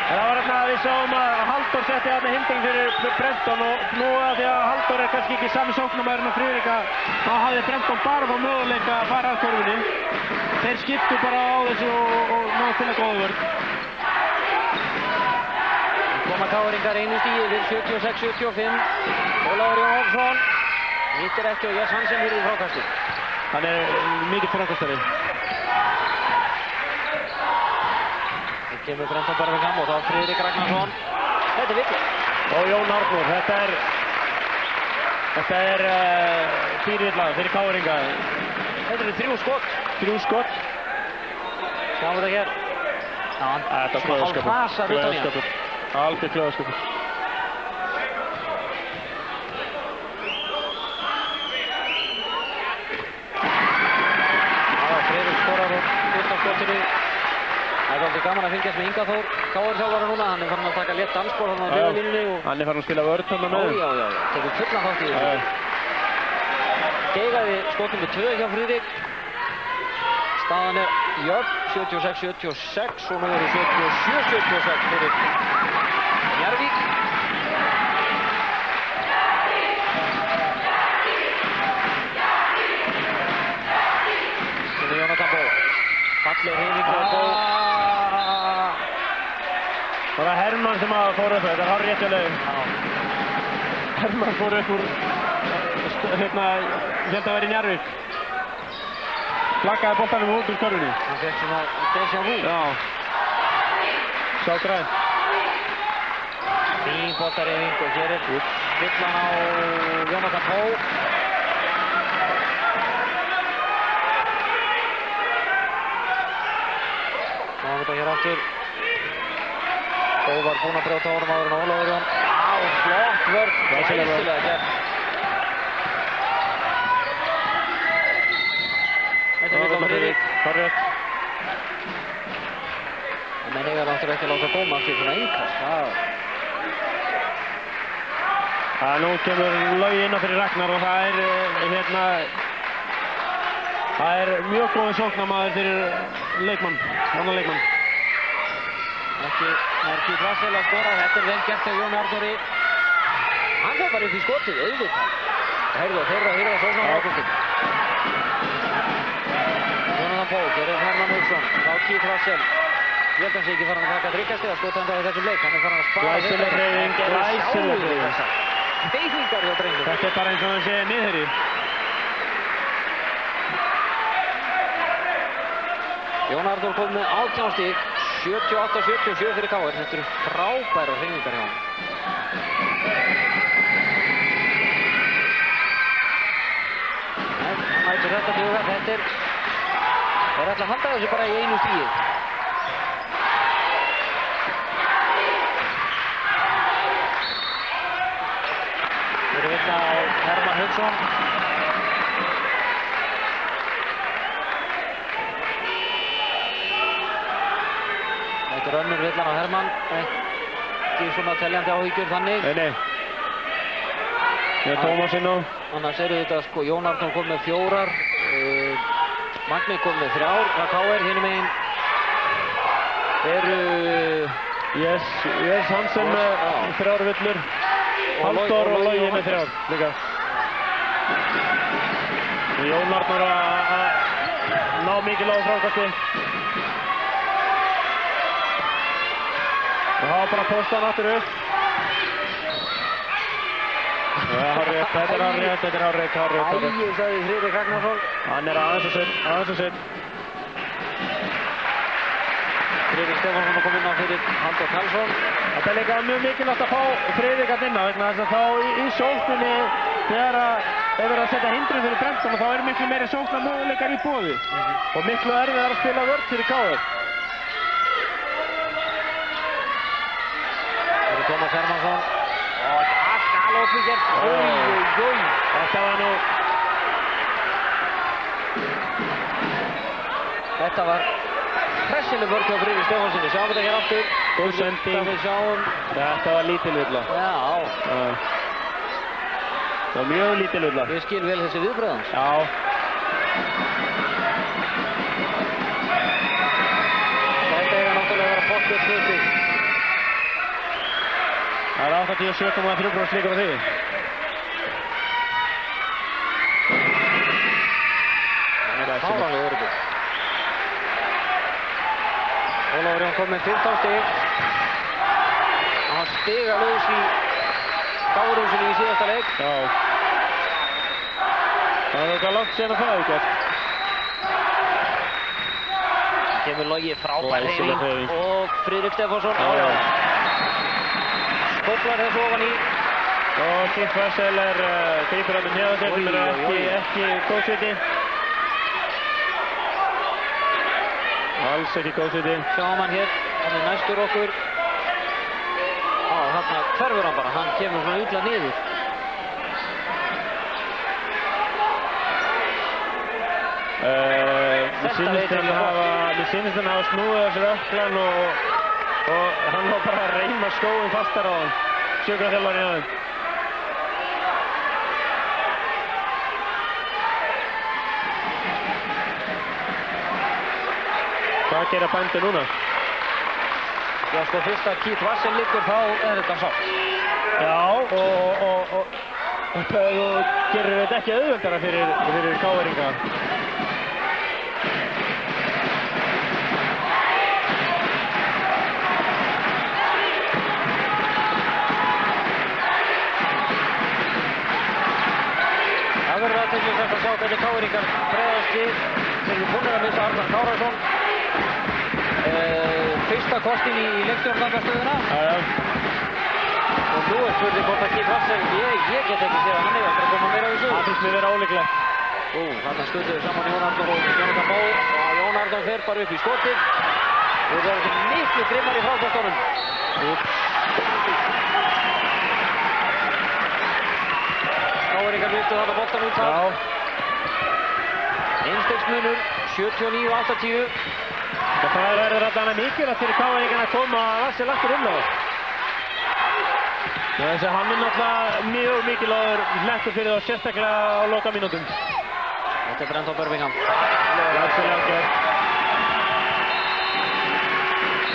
Það var hérna að við sáum að Halldór setti hérna hindring fyrir Brenton og nú að því að Halldór er kannski ekki sami sóknarmaðurinn og Friðrik þá hafði Brenton bara fá möguleika að fara að körfunni. Þeir skiptu bara á þessu og náðu til að góða vörð. Koma K-eringar einu stíi við 76-75. Ólafur Jónsson hittir ekki og Jess Hansen fyrir frákasti. Hann er mikið frákastari. Það kemur Brenton Birmingham og þá Friðrik Ragnarsson. Þetta er vikið. Og Jón Arnór, þetta er dýrvilla fyrir K-eringa. Þetta eru 3 skot. 3 skot. Sjáum við það hér. Já, Þetta svona hálfhasar utan í hann. Algjör klöðaskapur. Friðrik skorar úr fyrsta skotinu. Það er aldrei gaman að fylgjast með Inga Þór KR-þjálfara núna. Hann er farin að taka létt dansspor þarna á hliðarlínunni og... Hann er farin að spila vörn þarna með. Já. Tekur fullan þátt í þessu. Geigaði skotum með 2 hjá Friðrik. Staðan er jöfn, 76-76 og nú eru 77-76 fyrir Njarðvík. Þetta er Jónatan Bó. Falleg hreyfing og Bó. Það var Hermann sem fór upp, þetta er hár rétt hjá Laug. Hermann fór upp úr, hérna, ég held að vera í Njarðvík. Flaggaði boltanum út úr körfunni. Hann fekk svona déjà vu. Já. Sá græn. Fín boltareyfing og hér er villan á Jónatan Bó. Náðum þetta hér aftur. Bó var búinn að brjóta honum áður en Ólafur Jón. Flott vörn, glæsilega gert. Þetta er Villan Friðrik. Hárrétt. Menn eiga náttúrulega ekki að láta góma fyrir svona innkast. Nú kemur Logi innan fyrir Ragnar og það er mjög góð sóknarmaður fyrir leikmann, annan leikmann. Ekki Keith Russell að skora, þetta er vel gert hjá Jón Arnóri. Hann fer bara upp í skotið, auðvitað. Heyrðu, þeirra sóknar á ákvöldum. Jonathan Pól, gerir Hermann Hauksson, þá Keith Russell. Ég held að hann sé ekki farin að taka þryggjastig að skota enda á þessum leik. Hann er farin að spara Glæsileg hreyfing, glæsileg hreyfing. Hreyfingar hjá drengjum. Þetta er bara eins og hann sé miðherji. Jón Arnór kom með 18 stig, 78-77 fyrir KR. Þetta eru frábærar hreyfingar hjá hann. Hann mætir þetta duga, þetta er... Þeir ætla að halda þessu bara í einu stíi. Þeir eru villa á Hermann Hauksson. Þetta er önnur villan á Hermann. Ekki svona teljandi áhyggjur þannig. Nei. Með Tómasinn á. Annars eru þetta sko, Jón Arnór kom með 4, Magni kom með 3, KR hinum megin eru... Yes Hansen með 3 villur. Halldór og Logi með 3 líka. Jón Arnór að ná mikilvægu frákasti. Og hafa bara postan aftur upp. Þetta er hárrétt. Æi, sagði Friðrik Ragnarsson. Hann er aðeins og sitt. Friðrik Stefánsson kom inn á fyrir Halldór Karlsson. Þetta er líka mjög mikilvægt að fá Friðrik að vinna vegna þess að þá í sókninni þegar verið að setja hindrun fyrir Brenton og þá eru miklu meiri sóknarmöguleikar í boði. Og miklu erfiðar að spila vörn fyrir KR. Það eru Tómas Hermannsson. Og galopið gert. Þetta var nú... Þetta var pressileg vörn hjá Friðrik Stefánssoni. Sjáum þetta hér aftur. Góð sending. Þetta var lítil villa. Já. Það var mjög lítil villa. Ég skil vel þessi viðbröð hans. Já. Þetta eiga náttúrulega að vera pottþétt hluti. Það er 87,3% líkur á því. Hann er fáránlega öruggur. Ólafur Jón kom með 15 stig. Hann var stigalaus í KR-húsinu í síðasta leik. Já. Það er eitthvað langt síðan að það hefði gert. Kemur Logi frábær hreyfing og Friðrik Stefánsson. Já. Skóflar þessu ofan í. Og Keith Russell grípur á þeim hjá sér sem eru ekki góðsviti. Alls ekki góðsviti. Sjáum hann hér, hann er næstur okkur. Þarna hverfur hann bara, hann kemur svona illa niður. Mér sýnist hann hafa snúið á sér ökklan og hann var bara að reima skóinn fastar á hann. Sjúkraþjálfarinn hjá þeim. Hvað gera bændur núna? Já, sko, fyrst að Keith Russell liggur, þá er þetta sátt. Já, og þú gerir þetta ekki auðveldara fyrir KR-inga. Það verður athyglisvert að sjá hvernig KR-ingar bregðast við. Þeir eru búnir að missa Arnar Kárason. Fyrsta kostin í leikstjórnandastöðuna. Og nú er spurning hvort að Keith Russell, ég get ekki séð að hann eftir að koma meira við sögur. Það finnst mér vera ólíklegt. Þarna stunduðu saman Jón Arnór og Jonathan Pól og Jón Arnór fer bara upp í skotið. Og það er miklu grimmar í frákastunum. KR-ingar viltu þarna boltan út þar. Einstegsmunur, 79-80. Það verður allan mikilvægt fyrir KR að koma Vassel aftur inn á. Þess að hann náttúrulega mjög mikilvægur hlettur fyrir þá sérstaklega á lokamínútum. Þetta Brenton Birmingham. Glæsilega gert.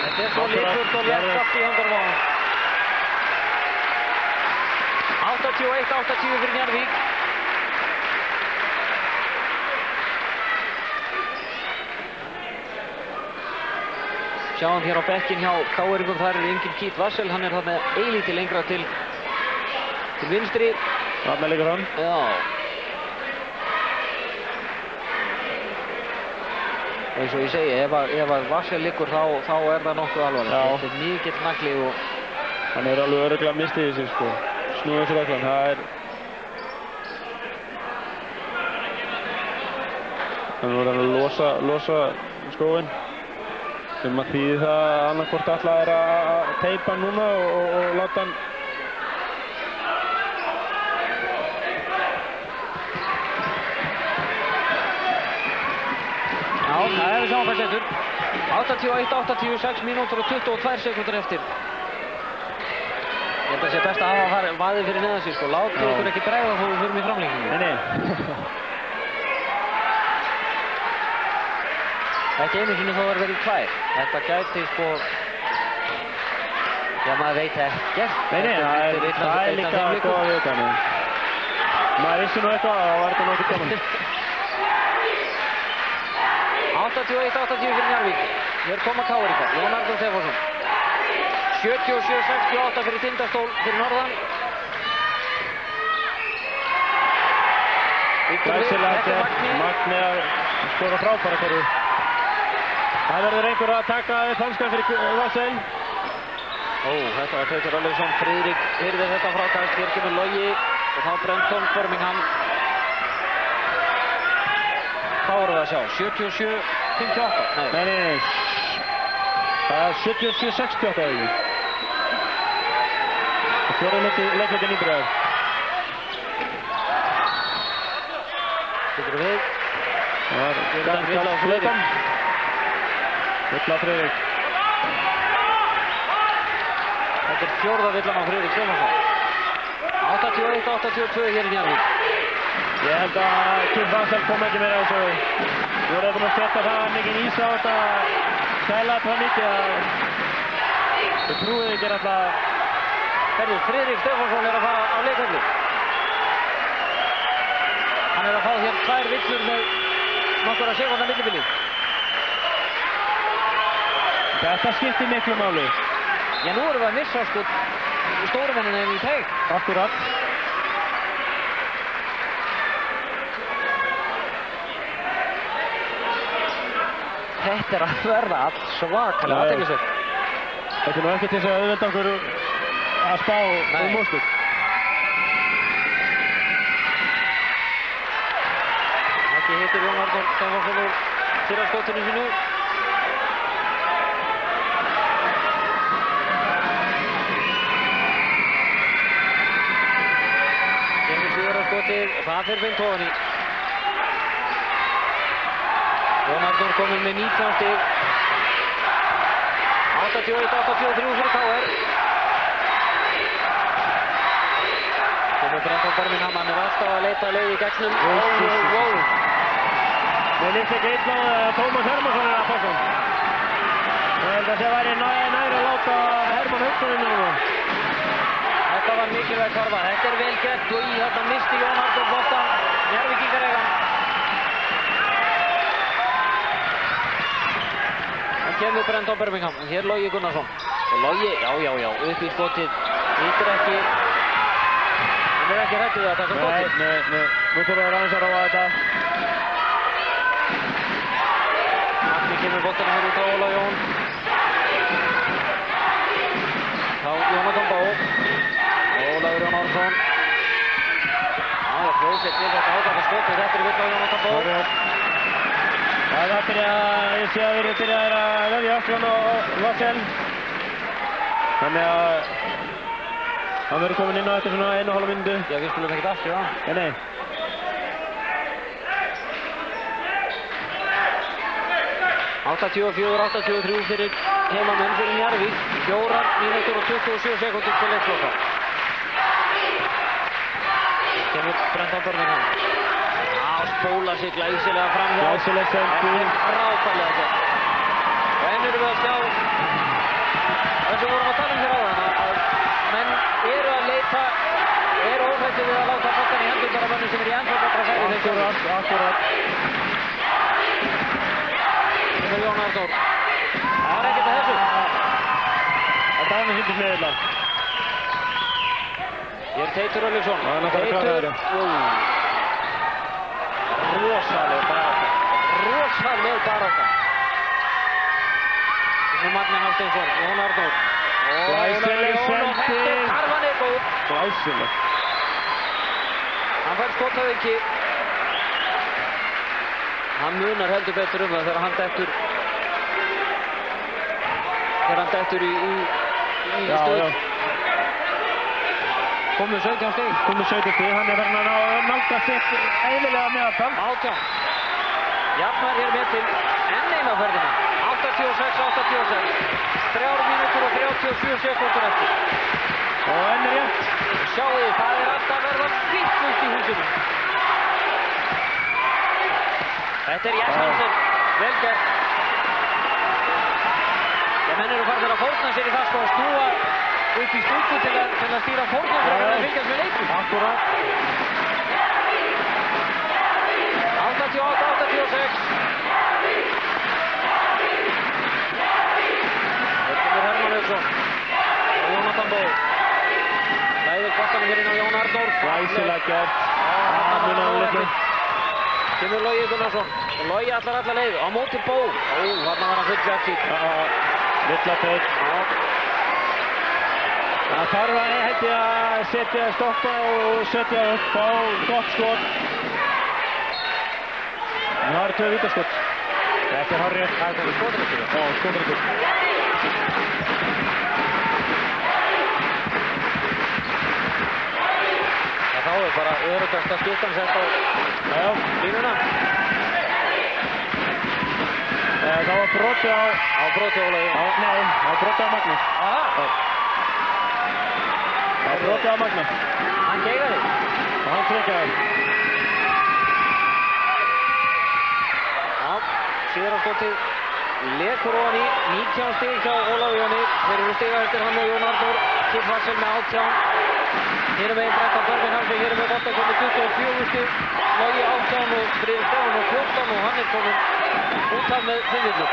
Þetta svo lífurt og léttast í höndunum á hann. 81-80 fyrir Njarðvík. Sjáum hér á bekkinn hjá KR-ingum, þar enginn Keith Vassel, hann þarna eilítið lengra til vinstri. Þarna liggur hann. Já. Eins og ég segi, ef að Vassel liggur þá það nokkuð alvarlegt. Þetta mikill nagli og hann alveg örugglega mistið í sig sko. Snúið sér öklan, hann voru að losa skóinn. Sem að þýði það að annarkvort ætla að teipa núna og láta hann. Já, það sjáanfærsleitur. 81-80, 6 mínútur og 22 sekúndur eftir. Ég held að sé best að hafa vaðið fyrir neðan sig sko. Látið ykkur ekki bregða þó við förum í framlengingum. Nei. Ekki einu sinni þó verið í tvær. Þetta gæti sko... Já, maður veit ekkert. Nei, það er líka góða við þetta. Maður vissi nú eitthvað að það var þetta nokkuð gaman. 81-80 fyrir Njarðvík. Hér koma KR-ingar. Jón Arnór Stefánsson. 77-68 fyrir Tindastól fyrir norðan. Glæsilegt Magni að skora frábæra hverju. Það verður einhver að taka upp hanskan fyrir Vassel. Þetta var Teitur Örlygsson. Friðrik hyrði þetta frákast. Hér kemur Logi og þá Brenton Birmingham. Hvað vorum við að sjá? 77-58? Nei. Það er 77-68 eða ekki. Fjóri leikleikin íbyrðaður. Tekur við. Það var Villa Friðrik. Villa Friðrik. Þetta er fjórða villan á Friðrik Stefánsson. 81-82 hér í Njarðvík. Ég held að Keith Vassel kom ekki meira á þessu. Við vorum búin að setja það mikið ís á þetta. Kæla það mikið að við trúið ekki alltaf. Herðu, Friðrik Stefánsson að fara á leikvelli. Hann að fá hér 2 villur með nokkura sekúndna millibili. Þetta skiptir miklu máli. Já, nú erum við að missa sko stórumennina í teig. Akkurat. Þetta er að verða allt svakalega athyglisvert. Þetta er nú ekki til þess að auðvelda okkur að spá úrslit. Ekki hittir Jón Arnór Stefánsson úr fyrra skotinu sínu. Kemur síðara skotið og það fyrir beint ofan í. Jón Arnór kominn með 19 stig. 81-83 fyrir KR. Komur Brenton Birmingham, hann alltaf að leita leið í gegnum. Mér líst ekki illa að Tómas Hermannsson að passa. Ég held að það væri nær að láta Hermann Hauksson inn á það. Þetta var mikilvægt hvarfa. Þetta er vel gert og í þarna misti Jón Arnór boltann. Njarðvíkingar eiga hann. Kemur Brenton Birmingham, hér Logi Gunnarsson. Og Logi, já, upp í skotið. Lítur ekki. Hann ekki hrættur við að taka skotið. Nei. Nú þurfum við aðeins að ráða þetta. Magni kemur boltanum hér út á Óla Jón. Þá Jónatan Bó. Ólafur Jón Árnsson. Það er fljóðsett til þetta ágæta skotið. Þetta er vill á Jónatan Bó. Það er ég sé að við erum byrjaðir að vefja Öklan og Vassel. Þannig að hann verður komin inn á eftir svona 1,5 mínútu. Já, við skulum ekkert aftur, já. Nei. 84-83 fyrir heimamenn fyrir Njarðvík. 4 mínútur og 27 sekúndur til leiksloka. Kemur Brendan Birmingham. Spólar sig glæsilega fram hjá. Glæsileg sending. Frábærlega gert. Og enn erum við að sjá það sem vorum að tala hér áðan, að menn eru að leita, eru óhræddir við að láta boltann í hendurnar á mönnum sem eru í ennþá betra færi þegar Akkurat. Kemur Jón Arnór. Það var ekkert að þessu. Þetta er með hindi smiðilega. Hér er Teitur Örlygsson. Það er náttúrulega kláraður. Rosaleg barátta. Magni Hafsteinsson, Jón Arnór. Glæsileg sending. Karvan er góð. Glæsileg. Hann fær skotaviki. Hann munar heldur betur það þegar hann dettur í stöð. Komið 17 stig. Komið 17 stig, hann er verið að nálgast sitt eðlilega meðaltal. 18. Jafnar hér með til enn eina ferðina. 86-86. 3 mínútur og 37 sekúndur eftir. Og enn er rétt. Sjáu þið, það er alltaf að verða vitlaust í húsinu. Þetta er Jespersen, vel gert. Menn eru farnir að fórna sér í það sko að snúa upp í stúku til að stýra fórnum frekar en að fylgjast með leiknum. Akkurat. 88-86. Þetta kemur Hermann Hauksson og Jónatan Bó. Læðir boltanum hér inn á Jón Arnór. Glæsilega gert. Kemur Logi Gunnarsson og Logi allar leið á móti Bó. Þarna var hann full bjartsýnn. Lilla teitt. Það þarf að stoppa og setja upp á gott skot. Það eru 2 vítaskot. Þetta er hárrétt. Það er komið skotreitur. Já, skotreitur. Þá er bara öruggasta skiptan sett á línuna. Það var broti á Ólafi. Nei, það var broti á Magnús. Aha! Það var broti á Magnús. Hann geigaði. Og hann trekaði. Síðan skotið lekur ofan í 19 stig hjá Ólafi Jóni. Þeir eru stiga eftir hann og Jón Arnór. Kip Vassel með 18. Hér er meginn Brendan Birmingham sem hér er með boltan komið 24 stig. Logi 18 og Friðrik Stefán og 14 og hann er kominn út af með 5 villur.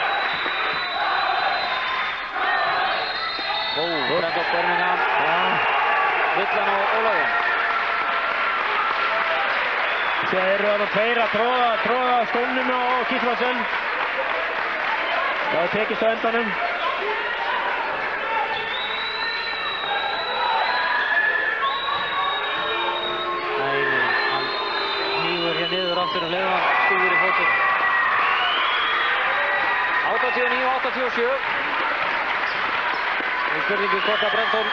Brendan Birmingham. Villan á Ólafi. Þeir eru þarna 2 að tróða skónum á Kip Vassel. Það tekist á endanum. Aftur um leið og hann stúður í fótinn. 89-87. Það er spurningu hvort að Brenton.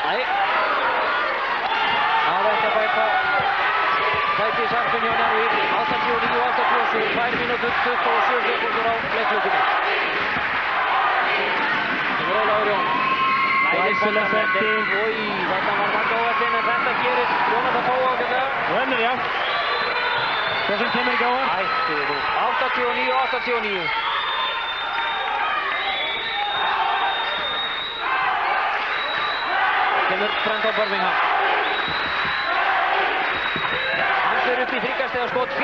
Nei. Það er ekki að bæta í sarpinn hjá Njarðvík. 89-87. 2 mínútur 27 sekúndur á leiklutinni. Það er Ólafur Jón. Glæsileg sending. Þetta var marga óvællin en þetta gerir Jónatan Bó ágætlega. Og enn er jafn. Svo sem kemur ekki á hann. Ættu þú. 89-89. Kemur Brendan Birmingham. Hann fyrir upp í 3 stiga skot. Ég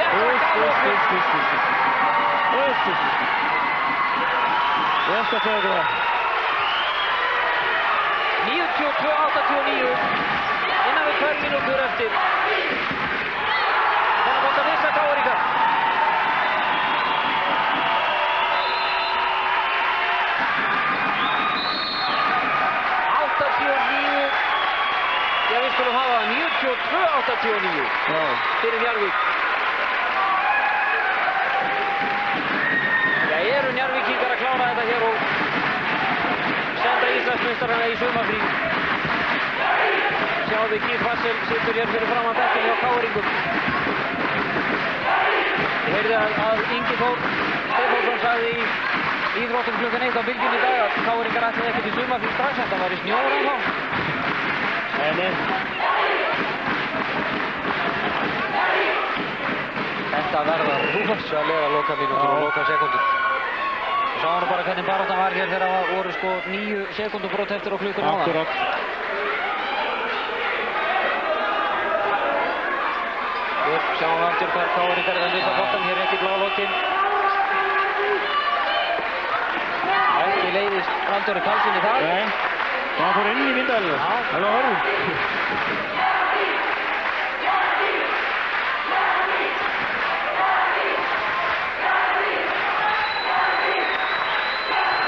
skal segja þetta. 92-89. Innan við 2 mínútur eftir. Þennan bótt að missa KR-ingar. Já, við skulum hafa 92-89 fyrir Njarðvík. Já, eru Njarðvíkingar að klára þetta hér og senda Íslandsmeistarana í sumarfrí. Sjáðu Kip Vassel situr hér fyrir framan bekkinn hjá KR-ingum. Ég heyrði að Ingi Þór Stefánsson Gunnarsson sagði í íþróttum klukkan 1 á Bylgjunni í dag að KR-ingar ætlaði ekkert í sumarfrí strax, en það var í snjór ennþá. Nei. Þetta verða rosalega lokamínútur og lokasekúndur. Við sáum nú bara hvernig baráttan var hér þegar það voru sko 9 sekúndur brot eftir á klukkunni áðan. Akkurat. Sjáum við aftur hvar KR-ingar er að missa boltann hér rétt í blálokin. Ekki leiðist Halldóri Karlsson í það. Nei, hann fór inn í vindælinu. Já. Það var hörðu.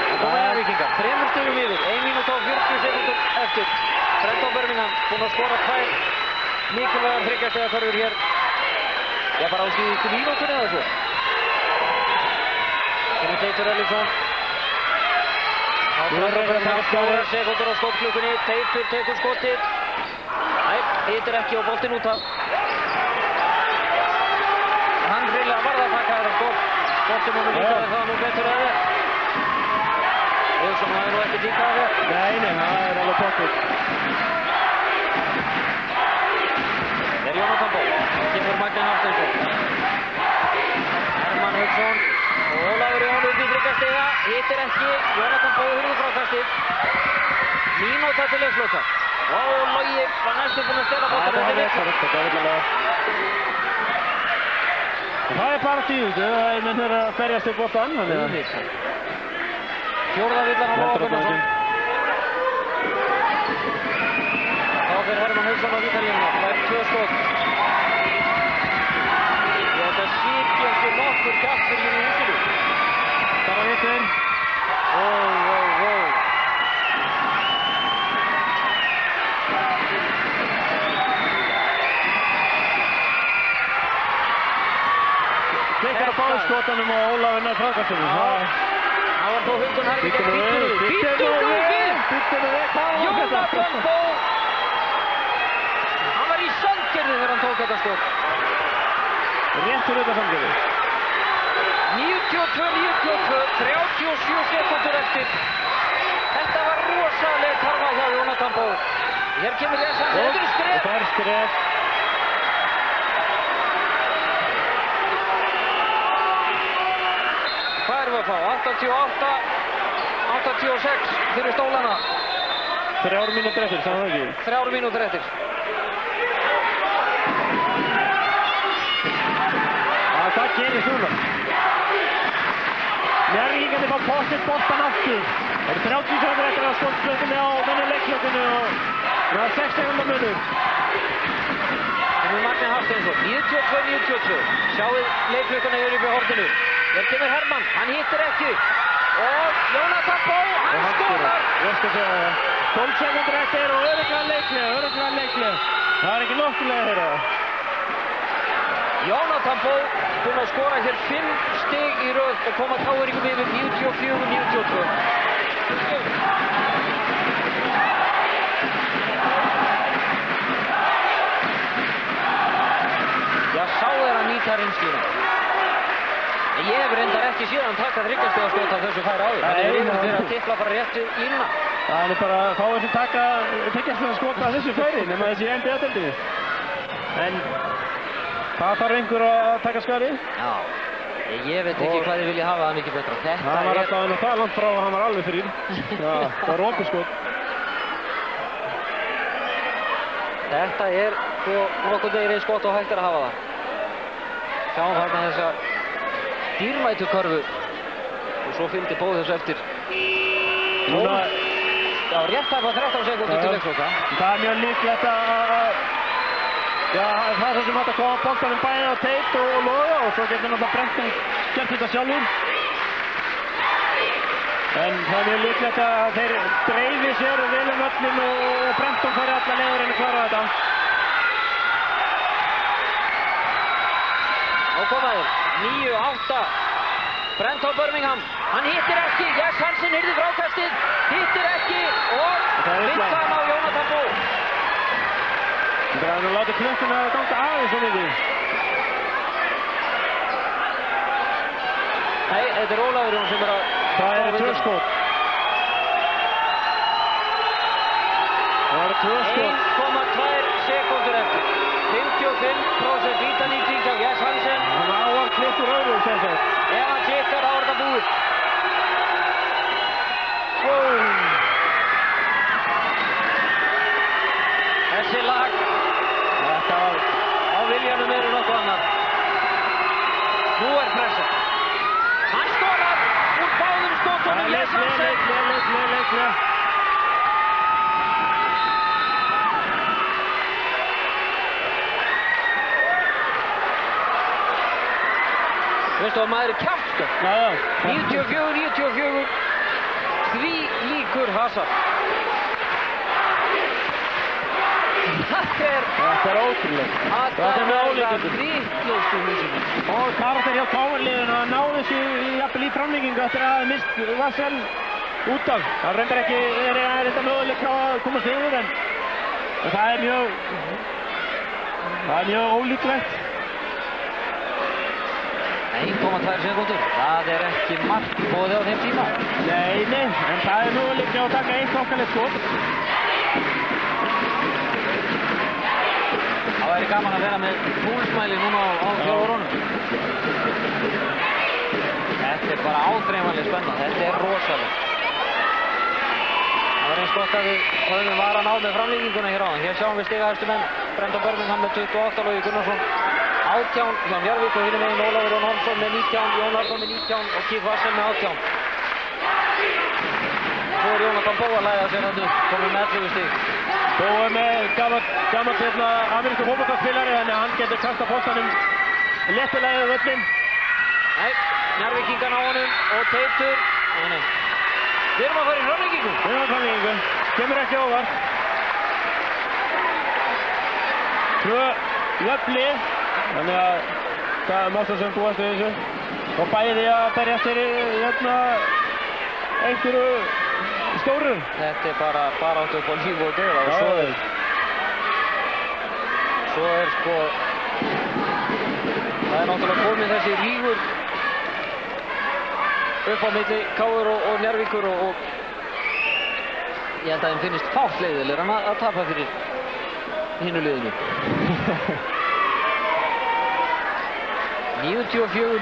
Það koma Njarðvíkingar, 3 stigum yfir, 1 mínúta og 40 sekúndur eftir. Brendon Birmingham búinn að skora 2 mikilvægar 3 stiga körfur hér. Já, bara á síðustu mínútunni eða svo. Kenneth Teitur Ellingsson. Brendon Birmingham 4 sekúndur á skotklukkunni. Teitur tekur skotið. Nei, hitir ekki á boltinn út af. Hann hreinlega varð að taka þetta skot. Skottum honum líka en það nú betur eða. Wilson hafði nú ekki tíkað þér. Nei, það er alveg pottþétt. Það er Jónatan Ból. Það kemur Magni Hafsteinsson. Hermann Hauksson. Og Ólafur Jón upp í 3 stiga. Hittir ekki. Jónatan Ból hurði frákastið. Mínúta til leiksloka. Og Logi var næstum búinn að stela boltanum. Það er viljalega. Það er bara tíð. Menn er að berjast upp boltan. Fjórða villan á Lóa Gunnarsson. Þá fer Hermann Hauksson á vítalínuna. Það er 2 skot. Þetta sitja ekki nokkur kjappur hér í húsinu. Bara vitinn. Klikkar á báðskotanum og Ólafur nær frákastunum. Það var þó Hauksson Harfi gegn Bíddu nú við! Jónatan Ból! Hann var í sandgerði þegar hann tók þetta skot. Réttur auðvitað samgerði. 92, 37 sekúndur eftir. Þetta var rosaleg karfa hjá Jónatan Ból. Hér kemur Jens Hansen, þetta er skref. Það er skref. Hvað erum við að fá? 88, 86 fyrir stólana. 3 mínútur eftir, sagði það ekki? 3 mínútur eftir. Hvað gerist núna? Njarðvíkingarnir fá pottþétt boltann aftur. Það eru 30 sekúndur eftir á skotklukkunni á leikklukkunni og það er 6 sekúndar munur. Kemur Magni Hafsteinsson, 92. Sjáuð leikklukkuna hér uppi í horninu. Hér kemur Hermann, hann hittir ekki. Og Jónatan Ból, hann skorar! Ég skal segja það. 12 sekúndur eftir og örugglega leikleg. Það er ekki nokkulega að heyra það. Jónatan Ból búinn að skora hér 5 stig í röð og koma KR-ingum yfir 94-92. Já, sá þeir að nýta reynsluna. En ég hef reyndar ekki síðan taka 3 stiga skot af þessu færi áður. Þannig við erum verið að tipla bara réttu ína. Það er bara að fá þessi taka 3 stiga skot af þessu færi nema þessi í NBA-deildinni. En það þarf einhver að taka skarið. Já, ég veit ekki hvað þið vilja hafa það mikið betra. Hann var alltaf enn það langt frá og hann var alveg fyrir. Já, það var rókuskot. Þetta er svo nokkuð meiri skot og hægt að hafa það. Sjáum þarna þessa dýrmætu körfu. Og svo fylgdi Bóð þessu eftir. Núna, já, rétt tæpa 13 sekúndur til leiksloka. það er mjög líklegt að já, það er svo sem hægt að koma boltanum bæði á Teit og Loga og svo getur náttúrulega Brendon gert þetta sjálfur. En það er mjög líklegt að þeir dreifi sér vel um völlinn og Brendon fari alla leiður en að klára þetta. Og komaður, 9-8. Brendon Birmingham, hann hittir ekki. Jens Hansen hyrði frákastið, hittir ekki og villan á Jónatan Ból. Það er nú látið klukkuna að ganga aðeins svo mikið. Nei, þetta er Ólafur Jón sem er að... Það eru 2 skot. Það eru 2 skot. 1,2 sekúndur eftir. 55% vítanýting hjá Jens Hansen. Hann á að klikka úr öðru, sem sagt. Ef hann klikkar, þá er þetta búið. Þessi lag. Þetta var... Á viljanum eru nokkuð annar. Nú er pressa. Hann skorar úr báðum skotunum. Jens Hansen. Leik. Veistu að maður er kjaftur? Já. 94. Því líkur Hazard. Þetta er ótrúlegt. Þetta er með ólíkindum. Vitlaust í húsinu. Og karakter hjá KR-liðinu að ná þessu jafnvel í framlengingu eftir að hafa mist Vassel út af. Það reyndar ekki reynda möguleika að komast yfir en það er mjög ólíklegt. 1,2 sekúndur. Það er ekki margt boðið á þeim tíma. Nei, en það er möguleika að taka eitt okkarlegt skot. Það væri gaman að vera með púlsmæli núna á þjálfarunum. Þetta er bara áþreifanlega spennandi. Þetta er rosalega. Það var eins gott að við höfum varan á með framlýninguna hér áðan. Hér sjáum við stigahæstu menn. Brendan Birmingham með 28, Logi Gunnarsson 18, Hjá Njarðvík og hinum megin Ólafur Jón Holmsson með 19, Jón Arnór með 19 og Keith Vassel með 18. Svo er Jónatan Bóa að læða sér hann upp, komið með 11 stig. Bóa með gammal amerísku fótboltaspilari, þannig að hann getur kasta boltanum léttilega yfir völlinn. Nei, Njarðvíkingan á honum og Teitur. Nei. Við erum að fara í framlengingu. Kemur ekki óvart. 2 jöfn lið, þannig að það er massa sem búast við þessu. Og bæði að berjast sér í einhverju stóru. Þetta er bara áttu upp á líf og döða og svo er sko, það er náttúrulega komið þessi rígur upp á milli KR og Njarðvíkur og ég held að þeim finnist fátt leiðilegur að tapa fyrir hinu liðinu. 94,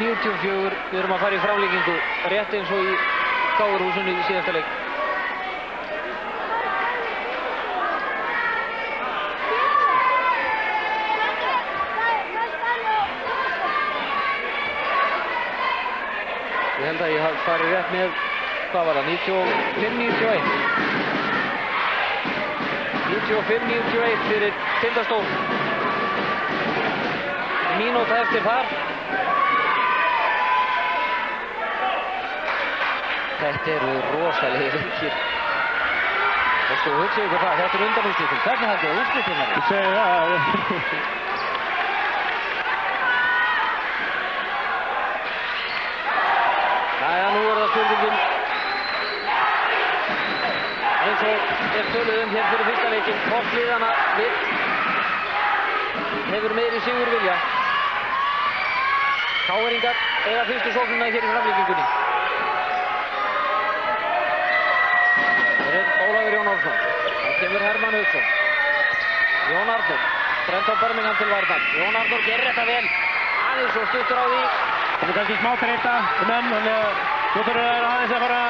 við erum að fara í framlengingu rétt eins og í KR-húsinu í síðasta leik. Ég held að ég hafi farið rétt með, hvað var það, 95-91. 95-91 fyrir Tindastól. Mínúta eftir þar. Þetta eru rosalegir leikir. Og sko, hugsið ykkur það, þetta er undanúrslitin. Hvernig haldið það úrslitin er? Ég segi það. Jæja, nú er það spurningin. Eins og er töluð hér fyrir fyrsta leikinn. Hvort liðana hefur meiri sigur vilja. KR-ingar eiga fyrstu sóknina hér í framlengingunni. Það er Ólafur Jón Olsson. Það kemur Hermann Hauksson. Jón Arnór. Brendan Birmingham til varnar. Jón Arnór gerir þetta vel. Aðeins og stuttur á því. Það er kannski smá þreyta menn, þannig að þú þurfur aðeins að fara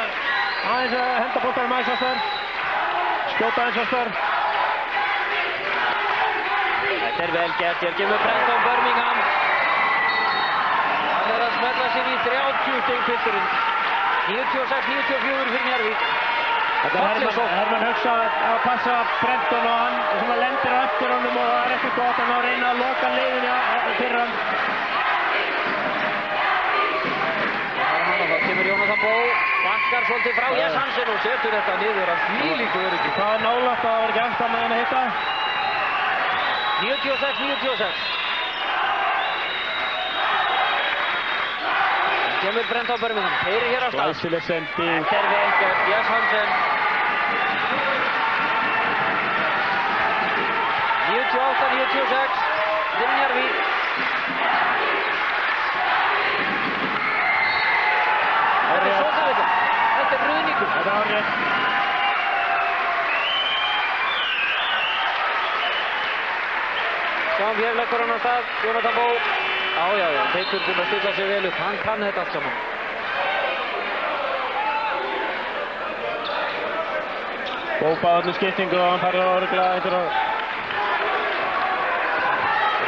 að henda boltanum aðeins fastar. Skjóta aðeins fastar. Þetta er vel gert. Hér kemur Brendan Birmingham. Hann er að smella sér í 30 stig pilturinn. 96-94 fyrir Njarðvík. Þetta er Hermann Hauksson að passa Brendan og hann svona lendir á eftir honum og það er ekki gott að ná að reyna að loka leiðinni fyrir hann. Þá kemur Jónatan Bó, bakkar svolítið frá Jens Hansen og setur þetta niður af þvílíku öryggi. Það var nálægt að það var ekki aftan með hann að hitta. 96-96. Kemur Brendan Birmingham, heyrir hér á stað. Glæsileg sending. Þetta er vel gert, Jens Hansen. 98-96, fyrir Njarðvík. Jónatansson, hér leggur hann á stað, Jónatan Bó. Já, Teitur búinn að stilla sig vel upp, hann kann þetta allt saman. Bó bað öllu skiptingu og hann farið örugglega einhverja...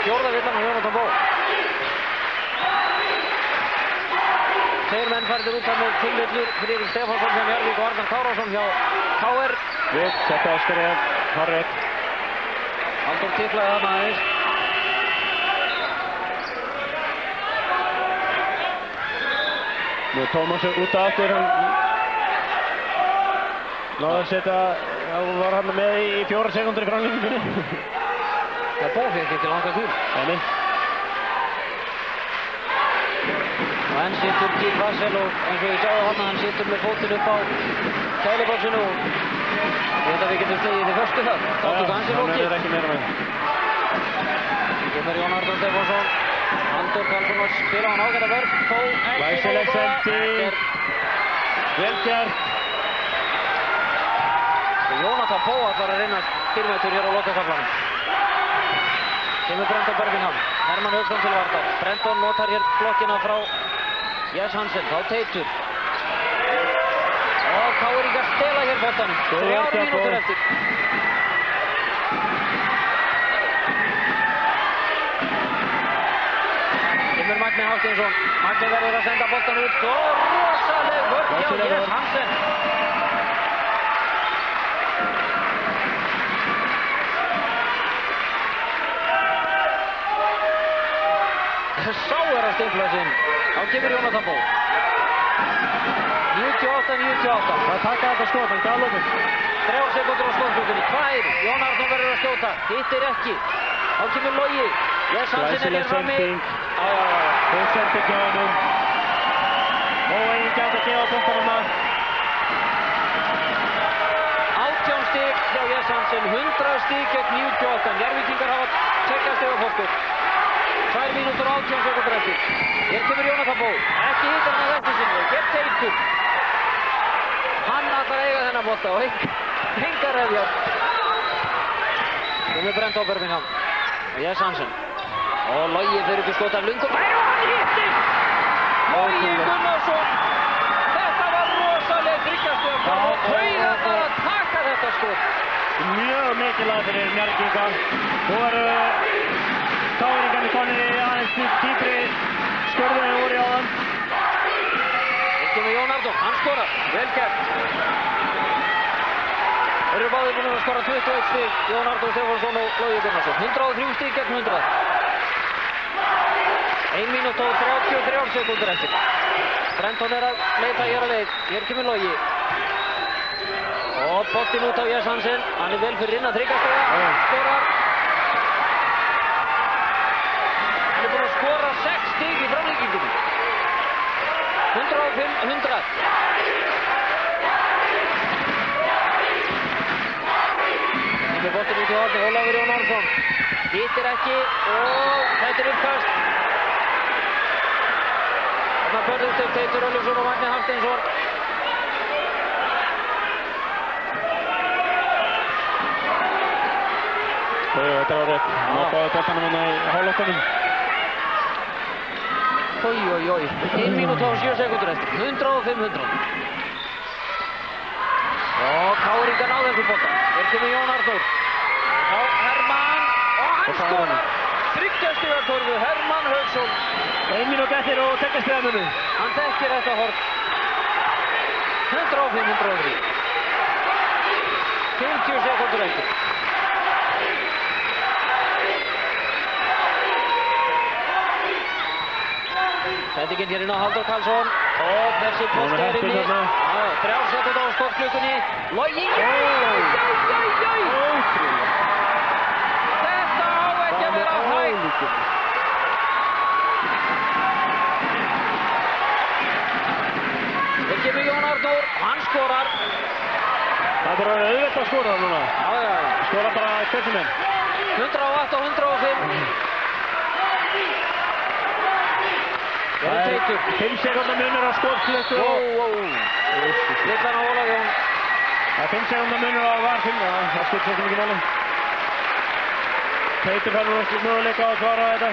Fjórða villan á Jónatan Bó. Tveir menn færðir út af með tilvillur, Friðrik Stefánsson hjá Njarðvík og Arnar Kárásson hjá KR. Vitt, setta á skref, horrið. Halldór tiplaði þarna aðeins. Nú er Tómas út aftur, hann náði að setja, hann var hann með í 4 sekúndur í framlengingunni. Það Bó fékk ekki langa kúl. Nei. Og enn situr Gil Vassel og eins og ég sjáði hann situr með fótinn upp á kæliboxinu og ég veit að við getum slegið þið förstu það. Þáttu hans í lóki. Hann verður ekki meira með. Kemur Jón Arnór Stefánsson. Halldór Karlsson að spila hann ágæta vörn, þó ekki Glæsileg sendi. Vel gert. Jónatan Bó ætlar að reyna styrmætur hér á lokakaflanum. Kemur Brenton Birmingham. Hermann Hauksson til vartar. Brenton notar hér blokkina frá Jens Hansen, þá Teitur. Og KR-ingar stela hér boltanum. 3 mínútur eftir. Kemur Magni Hafsteinsson. Magni verður að senda boltan út og rosaleg vörn hjá Jens Hansen. Sá að stimpla sinn. Þá kemur Jónatan Bó. 98-98. Það taka þetta skot, hann gaf lókun. 3 sekúndur á skotklukkunni. 2. Jón Arnór verður að skjóta. Hittir ekki. Þá kemur Logi. Jens Hansen hér frammi. Góð sending hjá honum. Óegin gæti að gefa punktunum að. 18 stig hjá Jens Hansen. 100 stig gegn 98. Njarðvíkingar hafa 2 stiga fórskot. 2 mínútur og 18 sekúndur eftir. Hér kemur Jónatan Bó. Ekki hittar hann að þetta sinni. Hér Teitur. Hann ætlar að eiga þennan bolta og engar refjar. Kemur Brenton Birmingham. Og Jens Hansen. Og Logi fyrir upp í skot af Lundum. Og hann hittir! Logi Gunnarsson. Þetta var rosaleg þriggjastiga og taugarnar að taka þetta skot. Mjög mikilvægt fyrir Njarðvíkinga. Nú eru KR-ingarnir konir í aðeins dýpri skurðu en voru í áðan. Hér kemur Jón Arnór, hann skorar, vel gert. Þeir eru báðir búin að skora 21 stig, Jón Arnór Stefánsson og Logi Gunnarsson. 103 stig gegn 100. 1 mínúta og 33 sekúndur eftir. Brenton er að leita hér að leik. Hér kemur Logi. Og boltinn út á Jens Hansen. Hann er vel fyrir innan þriggjastiga. Skorar. Hann er búinn að skora 6 stig í framlengingunni. 105-100. Kemur boltinn út í horni. Ólafur Jón Arnórsson. Hittir ekki og þetta er uppkast. Þarna börðust upp Teitur Örlygsson og Magni Hafsteinsson. Þetta var rétt. Hann ákvaði boltanum hérna í hálflokkunum. 1 mínúta og 7 sekúndur eftir. 105-100. Og KR-ingar náðu þessu bolta. Hér kemur Jón Arnór. Og Hermann. Og hann skorar. 3 stiga torfu. Hermann Hauksson. 1 mínúta eftir og 2 stiga munur. Hann þekkir þetta horn. 105-103. 50 sekúndur eftir. Sendingin hér inn á Halldór Karlsson og þessi bolti er inni. 3 sekúndur á skotklukkunni. Logi! Þetta á ekki að vera hægt. Hér kemur Jón Arnór, hann skorar. Það er auðvitað að skora núna. Skora bara hvernig menn. 108 og 105. Það er 5 sekúndar munur á skotklukku. Lillan á Ólaf Jón. Það er 5 sekúndar munur á var 5. Það skiptir ekki mikið máli. Teitur fær nú möguleika á að klára þetta.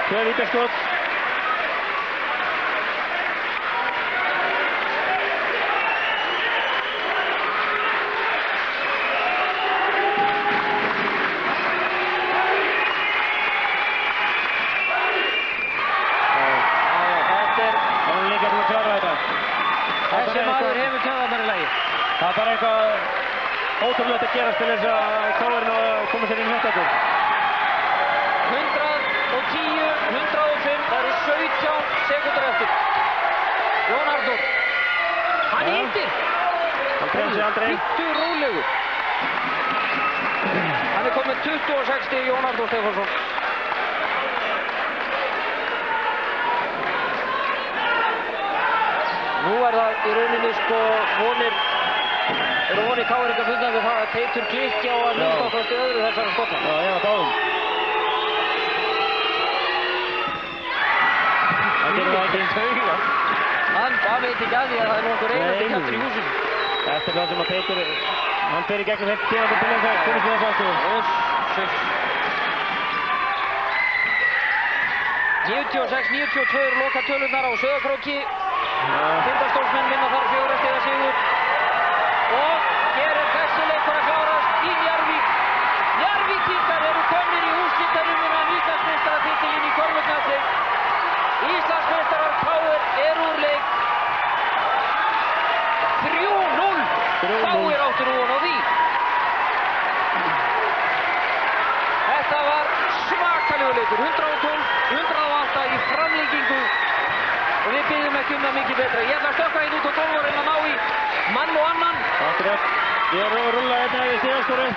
2 vítaskot. Þessi maður hefur töðarnar í lagi. Það er bara eitthvað ótrúlegt að gerast til þess að KR koma sér inn í þetta. 110, 105, það eru 17 sekúndur eftir. Jón Arnór, hann ýtir. Hann trefði sig aldrei. Hittu rólegur. Hann er komið 26 stig, Jón Arnór Stefánsson. Nú er það í rauninni sko vonir KR-inga fundað við það að Teitur klikki á að minnst okkar til öðru þessara skotna. Já, ég var báðum. Það gerir það ekki eins hauga. Hann veit ekki að því að það er nokkur einandi kjaftur í húsinu. Eftir það sem að Teitur, hann fer í gegnum þetta tímabili til þess að koma sér þess aftur. 96-92 eru lokatölurnar á Sauðárkróki. Tindastólsmenn vinna þar 4 stiga sigur. Og hér er þessi leikur að klárast í Njarðvík. Njarðvíkingar eru komnir í úrslitakeppnina um Íslandsmeistaratitilinn í körfuknattleik. Íslandsmeistarar KR eru úr leik. 3-0. Fáir áttu nú von á því. Þetta var svakalegur leikur. 112, 108 í framlengingu. Og við byggjum ekki það mikið betra. Ég ætla að stökkva út á 12 ára að ná í mann og annan. Akkurat. Ég er að rulla hérna í síðastóri.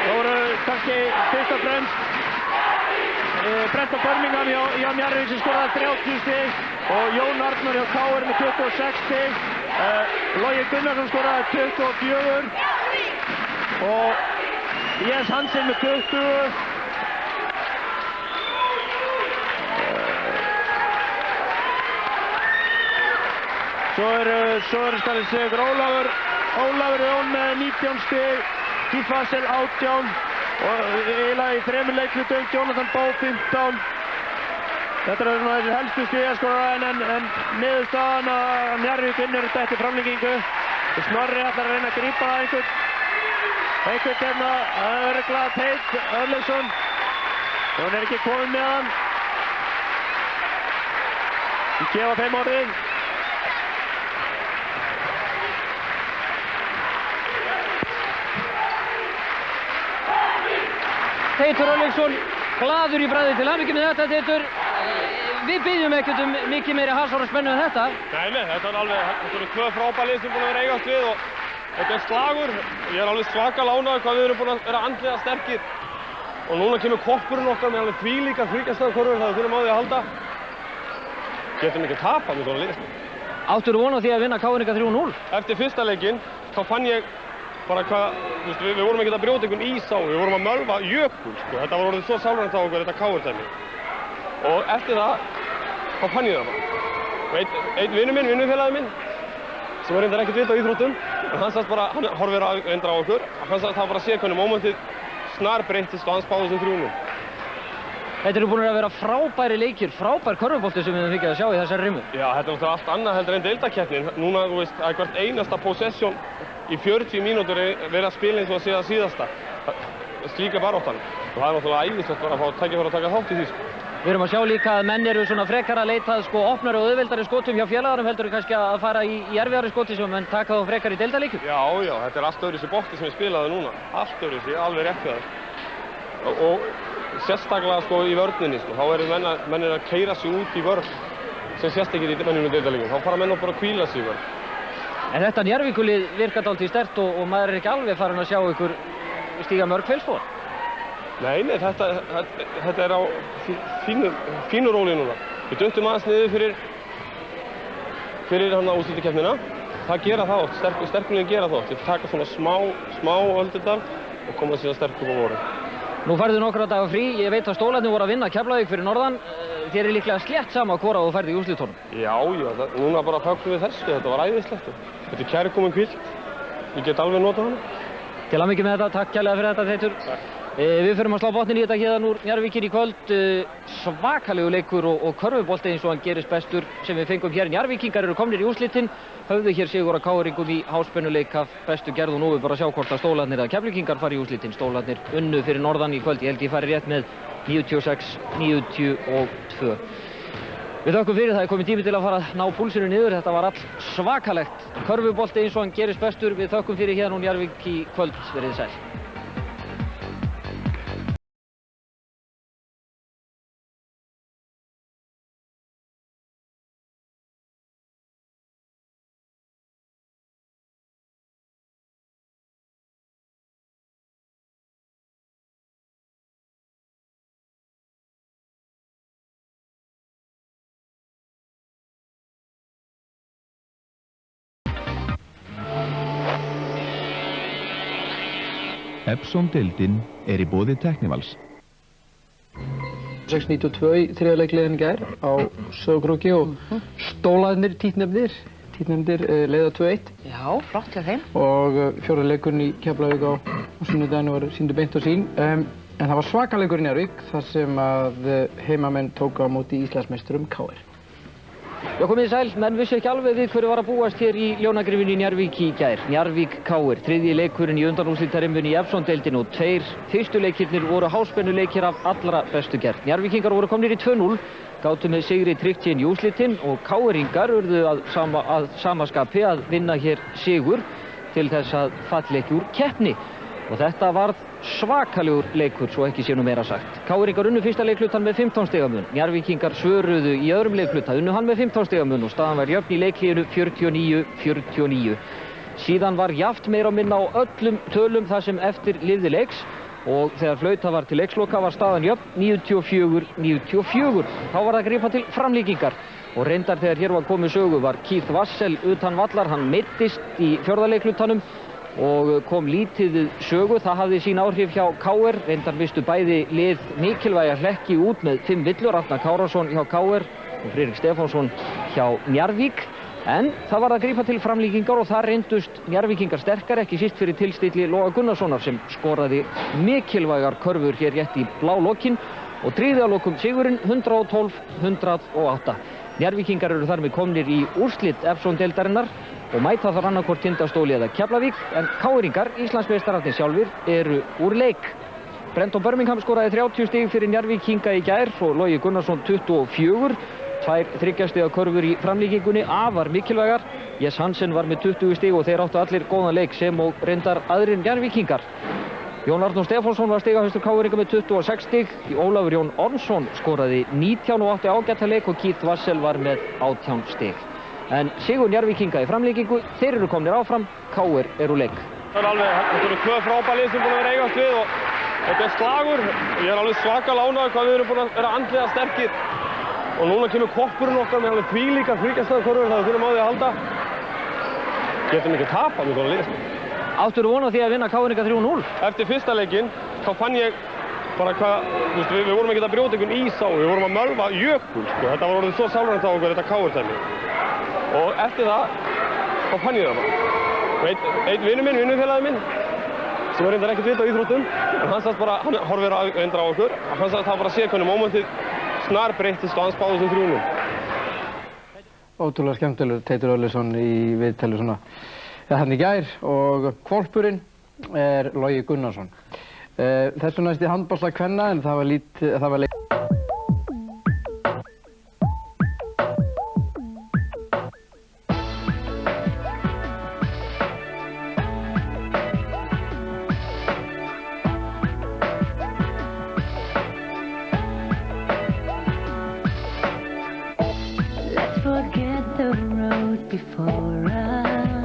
Það voru kannski fyrst og fremst Brenton Birmingham hjá Njarðvík sem skoraði 30 stig og Jón Arnór hjá KR með 26 stig. Logi Gunnarsson skoraði 24 og Jens Hansen með 20. Svo er skalið sigur Ólafur Jón með 19 stig, Keith Vassell 18 og eiginlega í 3 leiklutum, Jonathan Bó 15. Þetta eru svona þessir helstu stigaskorar en niðurstaðan að Njarðvík vinnur þetta eftir framlengingu. Snorri ætlar að reyna að grípa einhvern hérna, það er örugglega Teit Örlygsson. Hún er ekki komin með hann. Ég gefa þeim orðið. Teitur Örlygsson, glaður í bragði til hamingju með þetta, Teitur. Við byggjum ekkert mikið meiri hasar og spennu en þetta. Nei, þetta eru 2 frábær lið sem búin að vera eigast við og þetta er slagur. Ég er alveg svakalega ánægður hvað við erum búin að vera andlega sterkir. Og núna kemur koppurinn okkar með alveg þvílíkar þriggjastaðakorfur það við þurfum á því að halda. Getum ekki að tapa með svona lið. Áttirðu von á því að vinna KR-inga 3-0? Eftir fyrsta leikinn, þá fann ég bara hvað, við vorum ekkert að brjóta einhvern ís á, við vorum að mölva jökul, sko. Þetta var orðið svo sálrænt á okkur, þetta KR-dæmi. Og eftir það, þá fann ég það bara. Einn vinnufélagi minn, sem var reyndar ekkert vita á íþróttum, en hann sagðist bara, hann horfir reyndar á okkur, hann sagðist það bara að sé hvernig mómentið snarbreyttist og hann spáði þessum 3-0. Þetta eru búin að vera frábæri leikir, frábær körfubolti sem við höfum fengið að sjá í þessari rimmu. Já, þetta er náttúrulega allt annað heldur en deildakeppnin. Núna, þú veist, að hvert einasta possession í 40 mínútur verið að spila eins og að sé það síðasta. Slíka baróttan. Og það er náttúrulega æðislegt bara að fá tækifæri að taka þátt í því, sko. Við erum að sjá líka að menn eru svona frekar að leita sko opnari og auðveldari skotum hjá félagarum heldur kannski að fara í erfiðari skoti sem menn taka þá frekar í deildarleikum. Já, þetta er allt öðruvísi bolti sem við spilaði núna. Allt öðruvísi, alveg rétt hjá þér. Og sérstaklega sko í vörninni, sko. Þá eru menn að keyra sig út í vörn sem sést ekki í venjulegum deildarleikum. Þá fara menn bara að hvíla sig í vörn. En þetta Njarðvíkurlið virkar dálítið sterkt og maður er ekki alveg farin að sjá ykkur stíga mörg feilspor. Nei, þetta er á fínu róli núna. Við döndum aðeins niður fyrir hann á úrslitakeppnina. Það gera það oft, sterkulegin gera það oft. Við taka svona smá öldudal og koma síðan sterk upp á voru. Nú færðu nokkra daga frí, ég veit að stólarnir voru að vinna Keflavík fyrir norðan. Þér líklega slétt sama hvora þú færði í úrslitunum. Já, núna bara fögnum við þessu, þetta var æðislegt. Þetta kærkomin hvíld, ég get alveg notað hana. Til hamingju með þetta, takk kærlega fyrir þetta Teitur. Við förum að slá botnin í þetta héðan úr Njarðvíkinni í kvöld. Svakalegu leikur og körfubolti eins og hann gerist bestur sem við fengum hér. Njarðvíkingar eru komnir í úrslitin, höfðu hér sigur á KR-ingum í háspennuleik af bestu gerð og nú við bara sjá hvort að stólarnir eða Keflvíkingar fari í úrslitin. Stólarnir unnu fyrir norðan í kvöld, ég held ég fari rétt með 96-92. Við þökkum fyrir það, er komið tími til að fara að ná púlsinu niður. Þetta var all svakalegt körfubolti eins og hann gerist bestur. Við þökkum fyrir héðan úr Njarðvík í kvöld, verið sæl. Epson-deildin í boði Teknivals. 692 í þriðja leikliðin í gær á Sauðárkróki og stólarnir títnefndir leiða 2-1. Já, flott hjá þeim. Og fjórði leikurinn í Keflavík á sunnudaginn var sýndu beint á sín. En það var svakaleikur í Njarðvík þar sem að heimamenn tóku á móti Íslandsmeisturum KR. Já, komið þið sæl, menn vissu ekki alveg við hverju var að búast hér í Ljónagryfjunni í Njarðvík í gær. Njarðvík KR, þriðji leikurinn í undanúrslitarimmunni í Epson-deildinni og tveir fyrstu leikirnir voru háspennuleikir af allra bestu gerð. Njarðvíkingar voru komnir í 2-0, gátu með sigri tryggt sín í úrslitin og KR-ingar urðu að sama skapi að vinna hér sigur til þess að falla ekki úr keppni. Og þetta varð svakalegur leikur, svo ekki sé nú meira sagt. KR-ingar unnu fyrsta leiklutan með 15 stigamun. Njarðvíkingar svöruðu í öðrum leikluta, unnu hann með 15 stigamun og staðan var jöfn í leiklíðinu 49-49. Síðan var jafnt meira og minna á öllum tölum það sem eftir lifði leiks og þegar flautað var til leiksloka var staðan jöfn 94-94. Þá var það að grípa til framlíkingar. Og reyndar þegar hér var komið sögu var Keith Wassel utan vallar, hann meiddist í fjórða leiklutanum og kom lítið við sögu. Það hafði sín áhrif hjá KR, reyndar mistu bæði lið mikilvæga hlekki út með 5 villur, Arnar Kárason hjá KR og Friðrik Stefánsson hjá Njarðvík. En það var að grípa til framlíkingar og það reyndust Njarðvíkingar sterkar, ekki síst fyrir tilstilli Loga Gunnarssonar sem skoraði mikilvægar körfur hér rétt í blá lokin og tryggði að lokum sigurinn 112-108. Njarðvíkingar eru þar með komnir í úrslit Epson-deildarinnar og mæta þar annarkvort Tindastóli eða Keflavík, en KR-ingar, Íslandsmeistararnir sjálfir, eru úr leik. Brenton Birmingham skoraði 30 stig fyrir Njarðvíkinga í gær og Logi Gunnarsson 24. Tvær 3 stiga körfur í framlíkingunni, afar mikilvægar. Jess Hansen var með 20 stig og þeir áttu allir góðan leik sem og reyndar aðrir Njarðvíkingar. Jón Arnór Stefánsson var stigahæstur KR-inga með 26 stig. Ólafur Jón Ormsson skoraði 19 og átti ágæta leik og Keith Wassel var með 18 stig. En sigur Njarðvíkinga í framlíkingu, þeir eru komnir áfram, KR eru leik. Þetta eru 2 frábælið sem búin að vera eigast við og þetta er slagur. Ég er alveg svakalega ánægður hvað við erum búin að vera andlega sterkir. Og núna kemur koppurinn okkar með alveg þvílíkar þriggjastaðakorfur það við þurfum á því að halda. Getum ekki tapað með svona lið. Áttirðu von á því að vinna KR-inga 3-0? Eftir fyrsta leikinn, þá fann ég bara hvað, við vorum ekki að brjóta einhvern ís á, við vorum að mölva jökul, sko. Þetta var orðið svo sálrænt á okkur, þetta KR-tæmi. Og eftir það, þá fann ég það bara. Einn vinnufélagi minn, sem var reyndar ekkert vita á íþróttum, en hann sagðist bara, hann horfir reyndar á okkur, hann sagðist það bara að sé hvernig mómentið snar breyttist og hann spáði sem 3-0. Ótrúlega skemmtilegur Teitur Örlygsson í viðtali svona. Hann í gær og hvolpurinn er Logi Gunnarsson. Þessu næst í handbolta kvenna en það var leik. Let's forget the road before us.